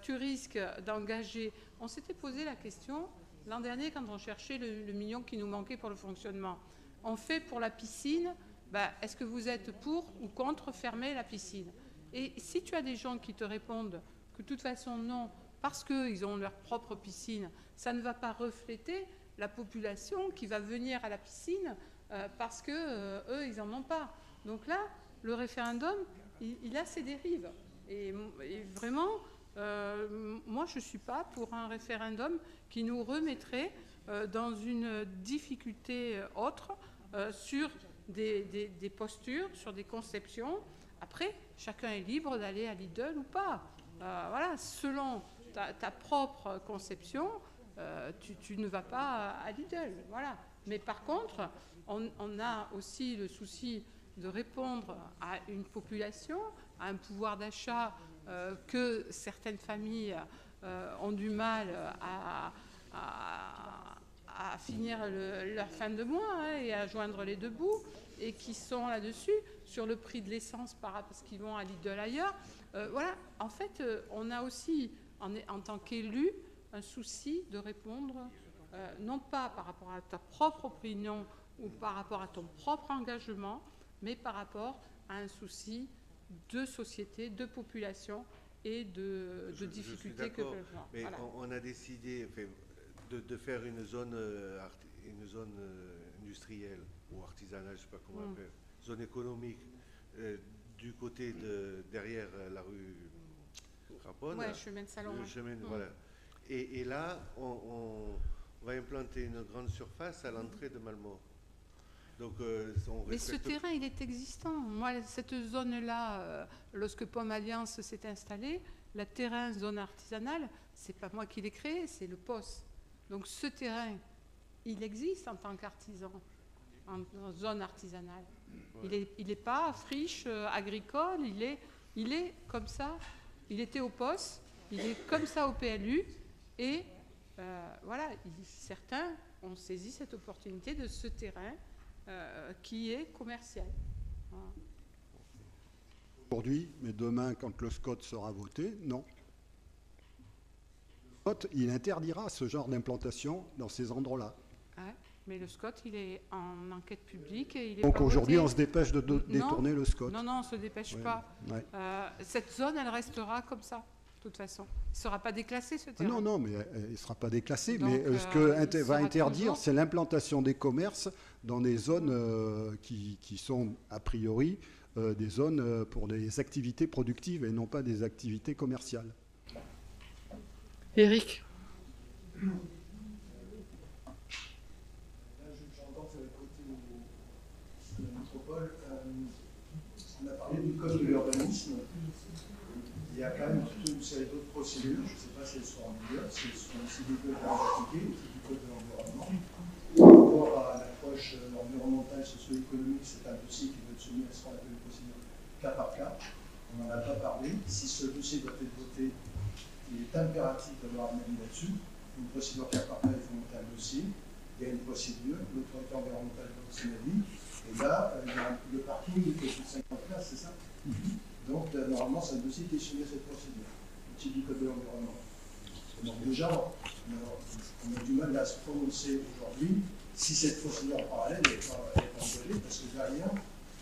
Speaker 1: tu risques d'engager... On s'était posé la question l'an dernier quand on cherchait le million qui nous manquait pour le fonctionnement. On fait pour la piscine, est-ce que vous êtes pour ou contre fermer la piscine? Et si tu as des gens qui te répondent que de toute façon non, parce qu'ils ont leur propre piscine, ça ne va pas refléter la population qui va venir à la piscine parce que eux, ils n'en ont pas. Donc là, le référendum, il a ses dérives. Et vraiment, moi, je ne suis pas pour un référendum qui nous remettrait dans une difficulté autre sur des postures, sur des conceptions. Après, chacun est libre d'aller à Lidl ou pas. Voilà, selon ta propre conception, tu ne vas pas à Lidl. Voilà. Mais par contre, on a aussi le souci de répondre à une population, à un pouvoir d'achat que certaines familles ont du mal à finir leur fin de mois et à joindre les deux bouts, et qui sont là-dessus, sur le prix de l'essence parce qu'ils vont à Lidl ailleurs. Voilà, en fait, on a aussi, en tant qu'élu, un souci de répondre, non pas par rapport à ta propre opinion ou par rapport à ton propre engagement, mais par rapport à un souci de société, de population et de difficultés que peuvent avoir.
Speaker 4: Mais voilà. On a décidé de faire une zone industrielle ou artisanale, je ne sais pas comment on appelle, zone économique, du côté derrière la rue Craponne.
Speaker 1: Oui, chemin de Salon.
Speaker 4: Voilà. Et là, on va implanter une grande surface à l'entrée de Malmort. Donc,
Speaker 1: mais ce terrain, il est existant. Moi, cette zone-là, lorsque Pomme Alliance s'est installée, le terrain zone artisanale, c'est pas moi qui l'ai créé, c'est le POS. Donc ce terrain, il existe en tant qu'artisan, en zone artisanale. Ouais. Il n'est pas friche agricole, il est comme ça. Il était au POS, il est comme ça au PLU, et voilà, certains ont saisi cette opportunité de ce terrain qui est commercial. Voilà.
Speaker 2: Aujourd'hui, mais demain, quand le SCOT sera voté, non. Le SCOT, il interdira ce genre d'implantation dans ces endroits-là.
Speaker 1: Ouais. Mais le SCOT, il est en enquête publique. Et il est
Speaker 2: Donc
Speaker 1: pas
Speaker 2: aujourd'hui,
Speaker 1: voté.
Speaker 2: on se dépêche de détourner le SCOT.
Speaker 1: Non, on ne se dépêche pas.
Speaker 2: Ouais.
Speaker 1: Cette zone, elle restera comme ça, de toute façon. Il ne sera pas déclassé, ce terrain.
Speaker 2: Non, mais il ne sera pas déclassé.
Speaker 1: Donc,
Speaker 2: mais ce que
Speaker 1: il
Speaker 2: va
Speaker 1: sera
Speaker 2: interdire,
Speaker 1: toujours...
Speaker 2: c'est l'implantation des commerces dans des zones qui sont, a priori, des zones pour des activités productives et non pas des activités commerciales.
Speaker 1: Éric.
Speaker 6: J'entends que côté de la métropole, on a parlé du code de l'urbanisme. Il y a quand même toute une série d'autres procédures, je ne sais pas si elles sont en vigueur, si elles sont aussi des codes à appliquer, du code de l'environnement. Par rapport à l'approche environnementale, socio-économique, c'est un dossier qui doit être soumis à ce qu'on appelle une procédure cas par cas. On n'en a pas parlé. Si ce dossier doit être voté, il est impératif d'avoir un avis là-dessus. Une procédure cas par cas, il faut monter un dossier. Il y a une procédure, l'autorité environnementale donne son avis. Et là, il y a le parking qui est de 50 places, c'est ça? Donc, normalement, c'est un dossier qui est soumis à cette procédure, au titre du code de l'environnement. Donc, déjà, on a du mal à se prononcer aujourd'hui si cette procédure en parallèle n'est pas engagée, parce que derrière,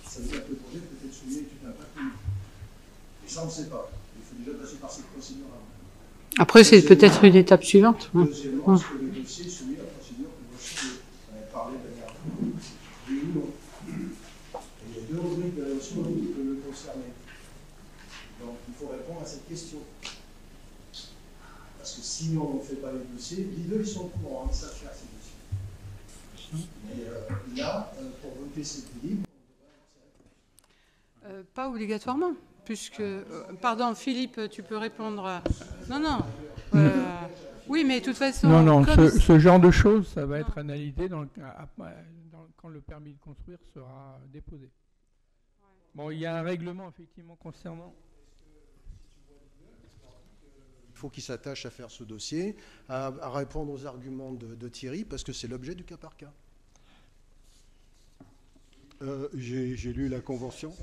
Speaker 6: ça veut dire que le projet peut être soumis à l'étude d'impact. Et ça, on ne sait pas. Il faut déjà passer par cette procédure-là.
Speaker 1: Après, c'est peut-être une étape suivante.
Speaker 6: Deuxièmement, est-ce que le dossier est soumis à la procédure que vous parlez de manière oui ou non? Et il y a deux rubriques de rédaction qui peuvent le concerner. Donc, il faut répondre à cette question. Parce que si on ne fait pas les dossiers, les deux, ils sont au courant, ils savent faire ces dossiers. Mais là, pour voter cet équilibre,
Speaker 1: pas obligatoirement, puisque... pardon, Philippe, tu peux répondre... Non. Oui, mais de toute façon...
Speaker 10: Non, ce genre de choses, ça va être analysé quand le permis de construire sera déposé. Bon, il y a un règlement, effectivement, concernant...
Speaker 6: il faut qu'il s'attache à faire ce dossier, à répondre aux arguments de Thierry, parce que c'est l'objet du cas par cas.
Speaker 2: J'ai lu la convention.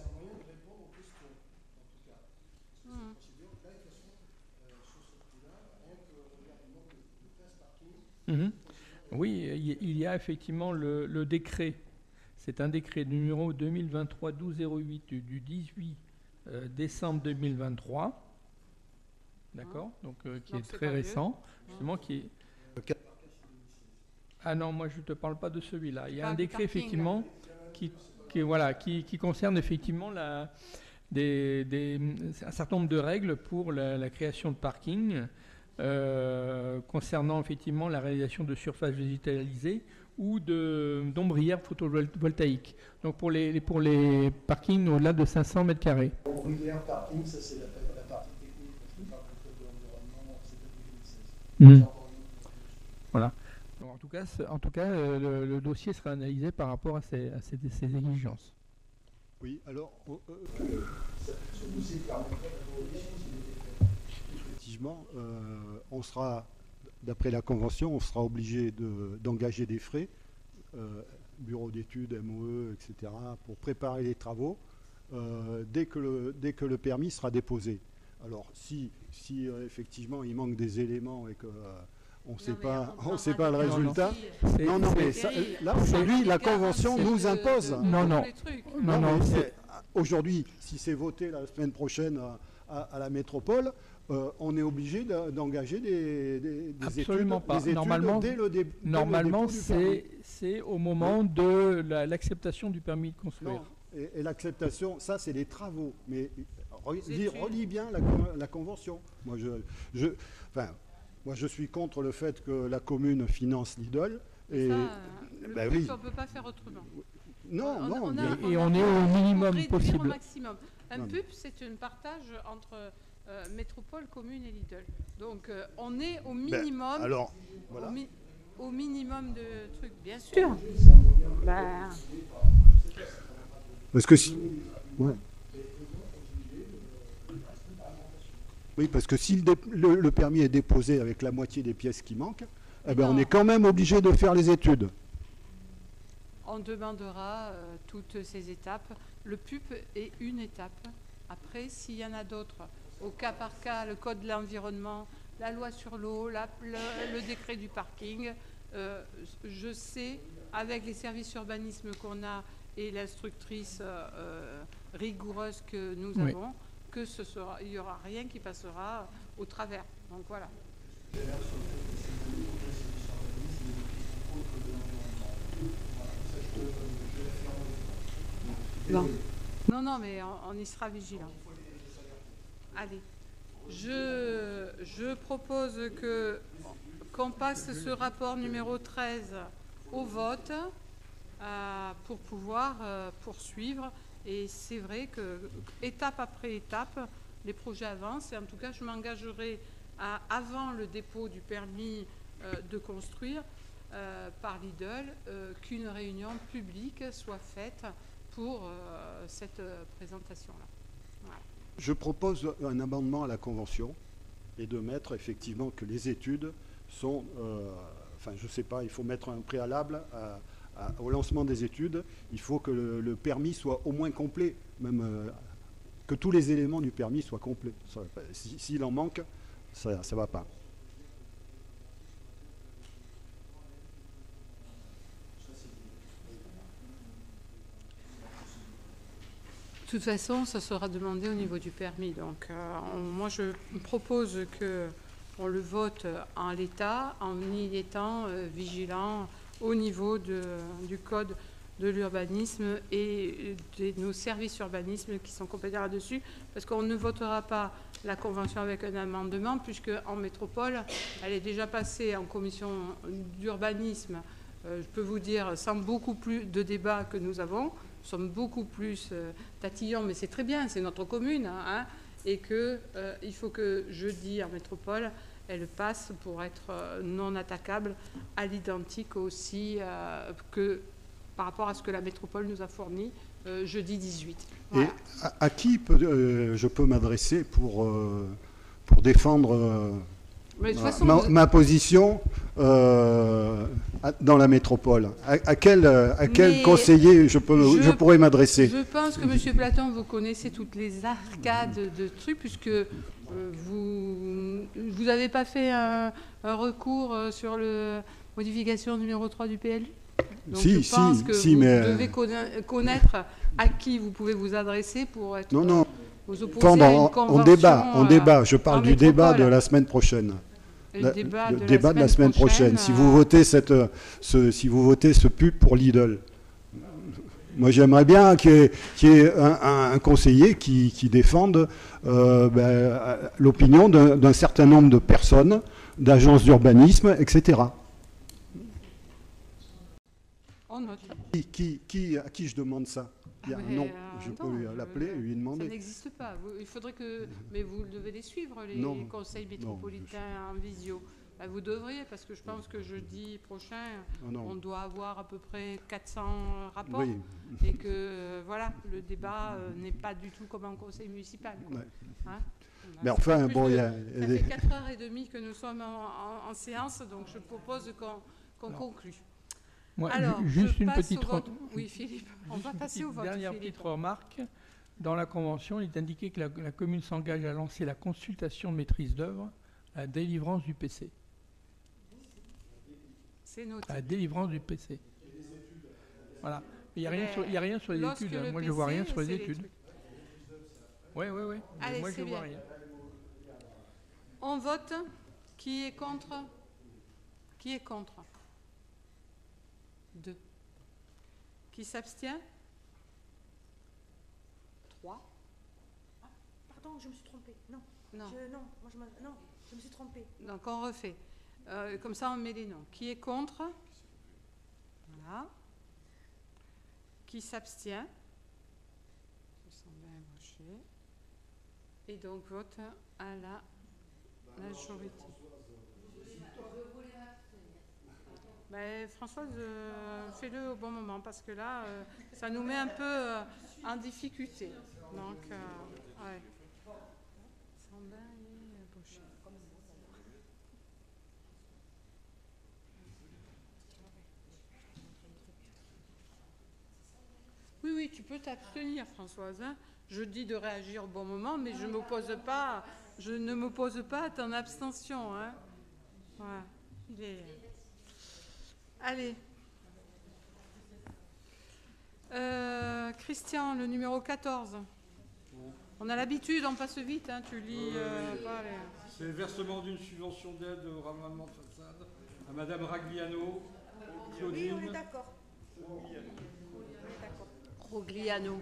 Speaker 10: Oui, il y a effectivement le décret. C'est un décret numéro 2023-1208 du 18 décembre 2023. D'accord, donc qui est très récent, justement, qui est... Ah non, moi je ne te parle pas de celui-là. Il y a un décret effectivement qui concerne effectivement un certain nombre de règles pour la création de parking, concernant effectivement la réalisation de surfaces végétalisées ou d'ombrières photovoltaïques. Donc pour les parkings au-delà de 500 mètres carrés.
Speaker 6: Ombrières, parking, ça c'est la partie technique, parce que le code de l'environnement, c'est depuis 2016.
Speaker 10: Voilà. Donc, en tout cas, le dossier sera analysé par rapport à ces exigences.
Speaker 2: Oui, alors...
Speaker 6: ce dossier permettra
Speaker 2: effectivement, on sera, d'après la Convention, on sera obligé d'engager des frais, bureau d'études, MOE, etc., pour préparer les travaux, dès que le permis sera déposé. Alors, si effectivement il manque des éléments et que... on ne sait pas le résultat. Non, mais là, aujourd'hui, la Convention nous impose.
Speaker 10: Non.
Speaker 2: Aujourd'hui, si c'est voté la semaine prochaine à la métropole, on est obligé d'engager des
Speaker 10: Absolument
Speaker 2: études,
Speaker 10: pas.
Speaker 2: des
Speaker 10: Normalement,
Speaker 2: dès le début
Speaker 10: c'est au moment de l'acceptation du permis de construire.
Speaker 2: Non, et l'acceptation, ça, c'est les travaux. Mais relis bien la Convention. Moi, je suis contre le fait que la commune finance Lidl. Et
Speaker 1: on ne peut pas faire autrement.
Speaker 2: Non.
Speaker 10: Et on est au minimum possible.
Speaker 1: Au maximum. Un PUP, c'est un partage entre métropole, commune et Lidl. Donc, on est au minimum.
Speaker 2: Alors, voilà.
Speaker 1: Au minimum de trucs, bien sûr.
Speaker 2: Parce que si... Ouais. Oui, parce que si le permis est déposé avec la moitié des pièces qui manquent, on est quand même obligé de faire les études.
Speaker 1: On demandera toutes ces étapes. Le PUP est une étape. Après, s'il y en a d'autres, au cas par cas, le code de l'environnement, la loi sur l'eau, le décret du parking, je sais avec les services urbanisme qu'on a et l'instructrice rigoureuse que nous avons, que il n'y aura rien qui passera au travers. Donc voilà. Bon. Non, mais on y sera vigilant. Allez. Je propose qu'on passe ce rapport numéro 13 au vote pour pouvoir poursuivre. Et c'est vrai que étape après étape, les projets avancent. Et en tout cas, je m'engagerai avant le dépôt du permis de construire par Lidl qu'une réunion publique soit faite pour cette présentation-là. Voilà.
Speaker 2: Je propose un amendement à la Convention et de mettre effectivement que les études sont... enfin, je ne sais pas, il faut mettre un préalable au lancement des études. Il faut que le permis soit au moins complet, même que tous les éléments du permis soient complets. S'il en manque, ça ne va pas.
Speaker 1: De toute façon, ça sera demandé au niveau du permis. Donc, moi, je propose qu'on le vote en l'état, en y étant vigilant au niveau du code de l'urbanisme et de nos services urbanisme qui sont compétents là-dessus, parce qu'on ne votera pas la convention avec un amendement, puisque en métropole, elle est déjà passée en commission d'urbanisme, je peux vous dire, sans beaucoup plus de débats que nous avons. Nous sommes beaucoup plus tatillons, mais c'est très bien, c'est notre commune, hein, et qu'il faut que jeudi en métropole, elle passe pour être non attaquable à l'identique aussi que par rapport à ce que la métropole nous a fourni jeudi 18. Voilà.
Speaker 2: Et à qui je peux m'adresser pour défendre ma position dans la métropole? À quel conseiller je pourrais m'adresser?
Speaker 1: Je pense que M. Platon, vous connaissez toutes les arcades de trucs, puisque vous n'avez pas fait un recours sur la modification numéro 3 du PLU. Donc je pense que vous devez connaître à qui vous pouvez vous adresser pour être vous opposer à une convention.
Speaker 2: On débat. Je parle du débat de la semaine prochaine. Le débat de la semaine prochaine. Si vous votez ce pub pour Lidl, moi j'aimerais bien qu'il y ait un conseiller qui défende l'opinion d'un certain nombre de personnes, d'agences d'urbanisme, etc. À qui je demande ça? Non, je peux l'appeler et lui demander.
Speaker 1: Ça n'existe pas. Il faudrait mais vous devez les suivre, les conseils métropolitains en visio. Vous devriez, parce que je pense que jeudi prochain, on doit avoir à peu près 400 rapports. Oui. Et que, voilà, le débat n'est pas du tout comme un conseil municipal. Ouais. Hein,
Speaker 2: mais enfin, bon,
Speaker 1: ça fait 4h30 que nous sommes en séance, donc je propose qu'on conclue.
Speaker 10: Moi,
Speaker 1: alors,
Speaker 10: juste une petite
Speaker 1: Oui, Philippe, on va passer au vote.
Speaker 10: Dernière petite remarque. Dans la Convention, il est indiqué que la commune s'engage à lancer la consultation de maîtrise d'œuvre à la délivrance du PC.
Speaker 1: C'est noté.
Speaker 10: À la délivrance du PC. Voilà. Il n'y a rien sur les études. Moi, je ne vois rien sur les études. Oui.
Speaker 1: Allez,
Speaker 10: moi, je ne vois rien.
Speaker 1: On vote. Qui est contre? Qui est contre? 2. Qui s'abstient? 3.
Speaker 7: Ah, pardon, je me suis trompée. Non. Je me suis trompée.
Speaker 1: Donc on refait. Comme ça, on met les noms. Qui est contre? Voilà. Qui s'abstient? Et donc vote à la majorité. Françoise, fais-le au bon moment, parce que là, ça nous met un peu en difficulté. Donc, ouais. Oui, tu peux t'abstenir, Françoise. Hein. Je dis de réagir au bon moment, mais je ne m'oppose pas à ton abstention. Hein. Voilà. Allez. Christian, le numéro 14. On a l'habitude, on passe vite, hein, tu lis pas les...
Speaker 11: C'est le versement d'une subvention d'aide au ravalement de façade à Madame Ragliano, Claudine.
Speaker 7: Oui, on est d'accord.
Speaker 12: Rogliano.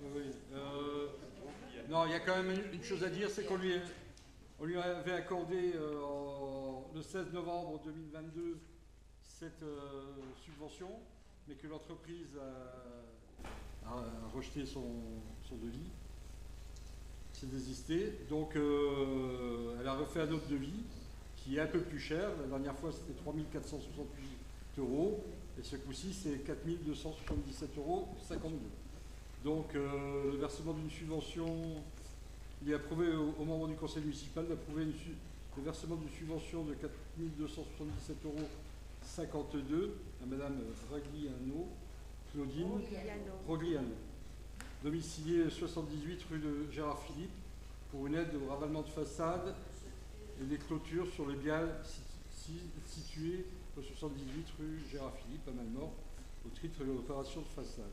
Speaker 11: Oui. Non, il y a quand même une chose à dire, c'est qu'on lui avait accordé le 16 novembre 2022 cette subvention, mais que l'entreprise a rejeté son devis, s'est désisté. Donc elle a refait un autre devis qui est un peu plus cher. La dernière fois c'était 3 468 €, et ce coup-ci c'est 4 277,52 €. Donc le versement d'une subvention, il est approuvé aux membres du conseil municipal d'approuver le versement d'une subvention de 4 277,52 € à Madame Ragliano, Claudine Rogliano, domiciliée 78 rue de Gérard Philippe, pour une aide au ravalement de façade et des clôtures sur les biens situés au 78 rue Gérard Philippe à Malmort, au titre de l'opération de façade.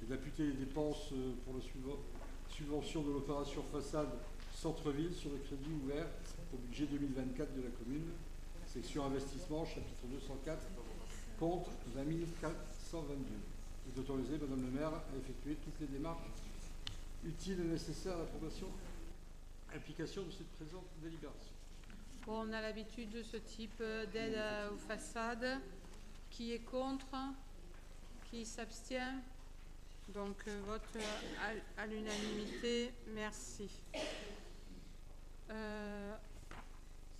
Speaker 11: Et d'imputer les dépenses pour la subvention de l'opération façade centre-ville sur le crédit ouvert au budget 2024 de la commune, section investissement, chapitre 204, compte 20 422. Et d'autoriser Madame le maire à effectuer toutes les démarches utiles et nécessaires à l'application de cette présente délibération.
Speaker 1: Bon, on a l'habitude de ce type d'aide aux façades. Qui est contre? Qui s'abstient? Donc vote à l'unanimité. Merci.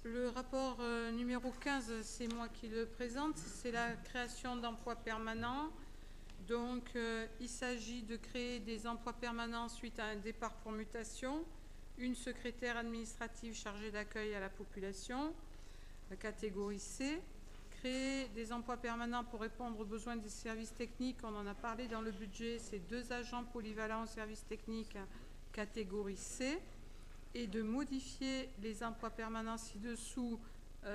Speaker 1: Le rapport numéro 15, c'est moi qui le présente. C'est la création d'emplois permanents. Donc il s'agit de créer des emplois permanents suite à un départ pour mutation. Une secrétaire administrative chargée d'accueil à la population, catégorie C. Créer des emplois permanents pour répondre aux besoins des services techniques, on en a parlé dans le budget, c'est 2 agents polyvalents aux services techniques, catégorie C. Et de modifier les emplois permanents ci-dessous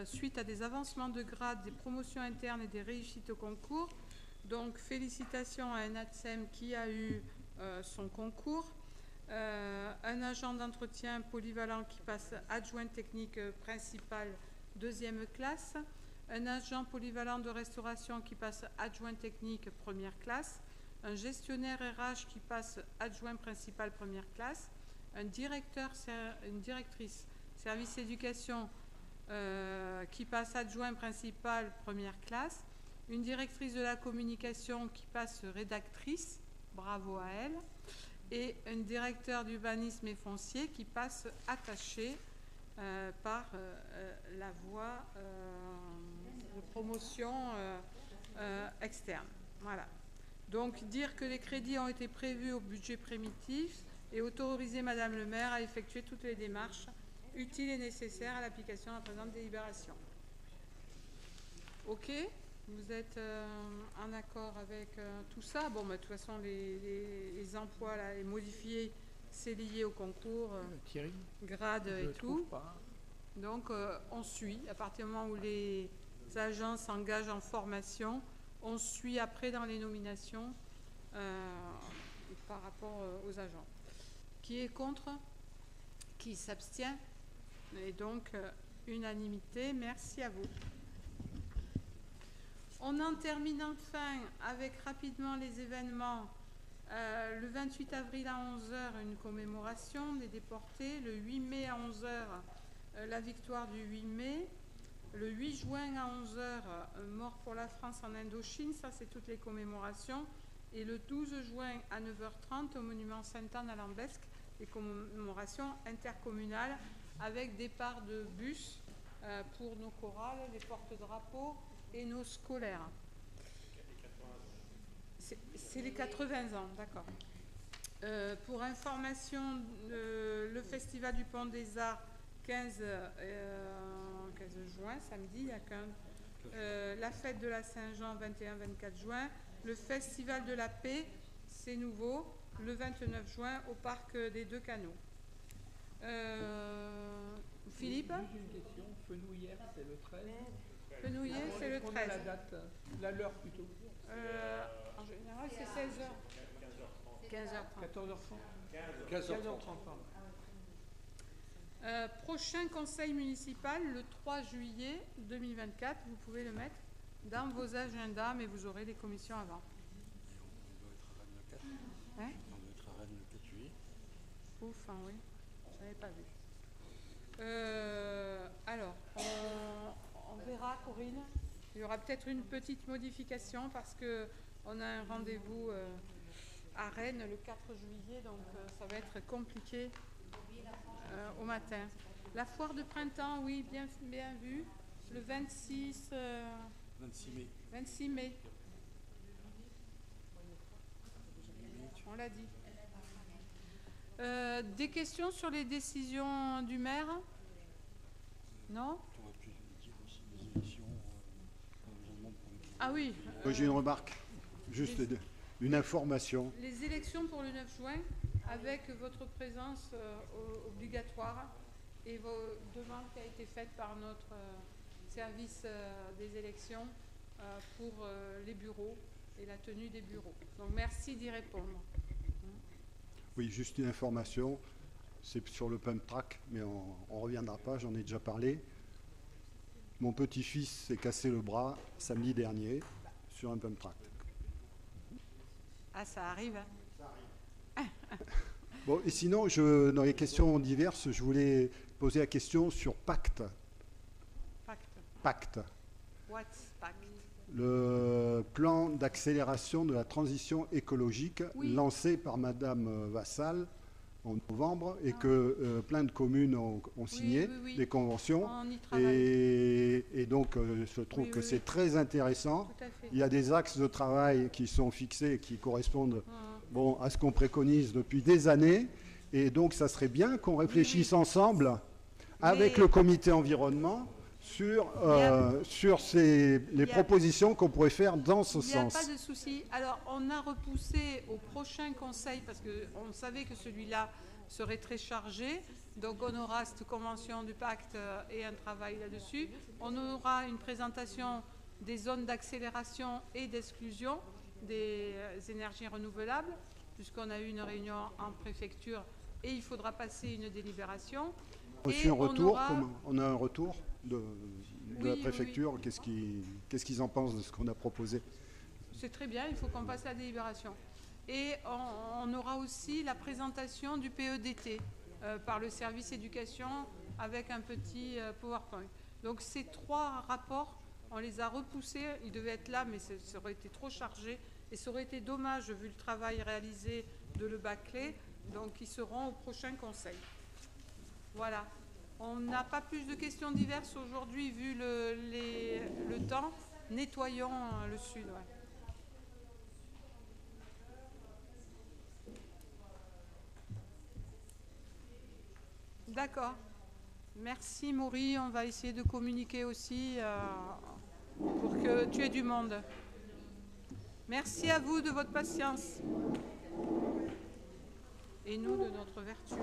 Speaker 1: suite à des avancements de grade, des promotions internes et des réussites au concours. Donc félicitations à un ATSEM qui a eu son concours. Un agent d'entretien polyvalent qui passe adjoint technique principal 2e classe, un agent polyvalent de restauration qui passe adjoint technique 1re classe, un gestionnaire RH qui passe adjoint principal 1re classe, un directeur, une directrice service éducation qui passe adjoint principal 1re classe, une directrice de la communication qui passe rédactrice, bravo à elle, et un directeur d'urbanisme et foncier qui passe attaché par la voie de promotion externe. Voilà. Donc dire que les crédits ont été prévus au budget primitif et autoriser Madame le maire à effectuer toutes les démarches utiles et nécessaires à l'application de la présente délibération. OK ? Vous êtes en accord avec tout ça? Bon, bah, de toute façon, les emplois, là, les modifiés, c'est lié au concours, grade et tout. Donc, on suit. À partir du moment où les agents s'engagent en formation, on suit après dans les nominations par rapport aux agents. Qui est contre? Qui s'abstient? Et donc, unanimité. Merci à vous. On en termine enfin avec rapidement les événements. Le 28 avril à 11 h, une commémoration des déportés. Le 8 mai à 11 h, la victoire du 8 mai. Le 8 juin à 11 h, mort pour la France en Indochine. Ça, c'est toutes les commémorations. Et le 12 juin à 9 h 30, au monument Sainte-Anne à Lambesque, les commémorations intercommunales avec départ de bus pour nos chorales, les porte-drapeaux et nos scolaires. C'est les 80 ans, d'accord. Pour information, le Festival du Pont des Arts, 15 juin, samedi, il y a la fête de la Saint-Jean, 21-24 juin. Le Festival de la Paix, c'est nouveau, le 29 juin, au Parc des Deux Canaux. Philippe?
Speaker 10: Juste une question, Fenouillère, c'est le 13?
Speaker 1: Fenouillet, c'est le 13.
Speaker 10: La date, l'heure plutôt.
Speaker 1: En général, c'est 16h. 15h30.
Speaker 10: 14h30.
Speaker 1: Prochain conseil municipal, le 3 juillet 2024. Vous pouvez le mettre dans vos agendas, mais vous aurez les commissions avant.
Speaker 12: On doit être à Rennes le 4 juillet.
Speaker 1: Ouf, hein, oui. Je n'avais pas vu. Alors, on verra, Corinne. Il y aura peut-être une petite modification parce qu'on a un rendez-vous à Rennes le 4 juillet, donc ça va être compliqué au matin. La foire de printemps, oui, bien vu. Le 26 mai. 26 mai. On l'a dit. Des questions sur les décisions du maire? Non? Ah oui.
Speaker 2: J'ai une remarque, juste une information.
Speaker 1: Les élections pour le 9 juin, avec votre présence obligatoire et vos demandes qui a été faite par notre service des élections pour les bureaux et la tenue des bureaux. Donc merci d'y répondre.
Speaker 2: Oui, juste une information, c'est sur le pump track, mais on ne reviendra pas, j'en ai déjà parlé. Mon petit-fils s'est cassé le bras samedi dernier sur un pump track.
Speaker 1: Ah, ça arrive, hein.
Speaker 2: Ça arrive. Bon, et sinon, dans les questions diverses, je voulais poser la question sur Pacte. Pacte.
Speaker 1: What's Pacte?
Speaker 2: Le plan d'accélération de la transition écologique lancé par Madame Vassal en novembre et que plein de communes ont signé des conventions. Et donc, je trouve que c'est très intéressant. Il y a des axes de travail qui sont fixés et qui correspondent à ce qu'on préconise depuis des années. Et donc, ça serait bien qu'on réfléchisse ensemble avec le comité environnement sur les propositions qu'on pourrait faire dans ce sens.
Speaker 1: Il n'y a pas de souci. Alors, on a repoussé au prochain conseil, parce qu'on savait que celui-là serait très chargé. Donc, on aura cette convention du pacte et un travail là-dessus. On aura une présentation des zones d'accélération et d'exclusion des énergies renouvelables, puisqu'on a eu une réunion en préfecture et il faudra passer une délibération.
Speaker 2: On a un retour de la préfecture. Qu'est-ce qu'ils en pensent de ce qu'on a proposé?
Speaker 1: C'est très bien, il faut qu'on passe la délibération. Et on aura aussi la présentation du PEDT par le service éducation avec un petit PowerPoint. Donc ces 3 rapports, on les a repoussés. Ils devaient être là, mais ça aurait été trop chargé. Et ça aurait été dommage, vu le travail réalisé, de le bâcler. Donc ils seront au prochain conseil. Voilà. On n'a pas plus de questions diverses aujourd'hui, vu le temps. Nettoyons le sud. Ouais. D'accord. Merci Maury. On va essayer de communiquer aussi pour que tu aies du monde. Merci à vous de votre patience. Et nous de notre vertu.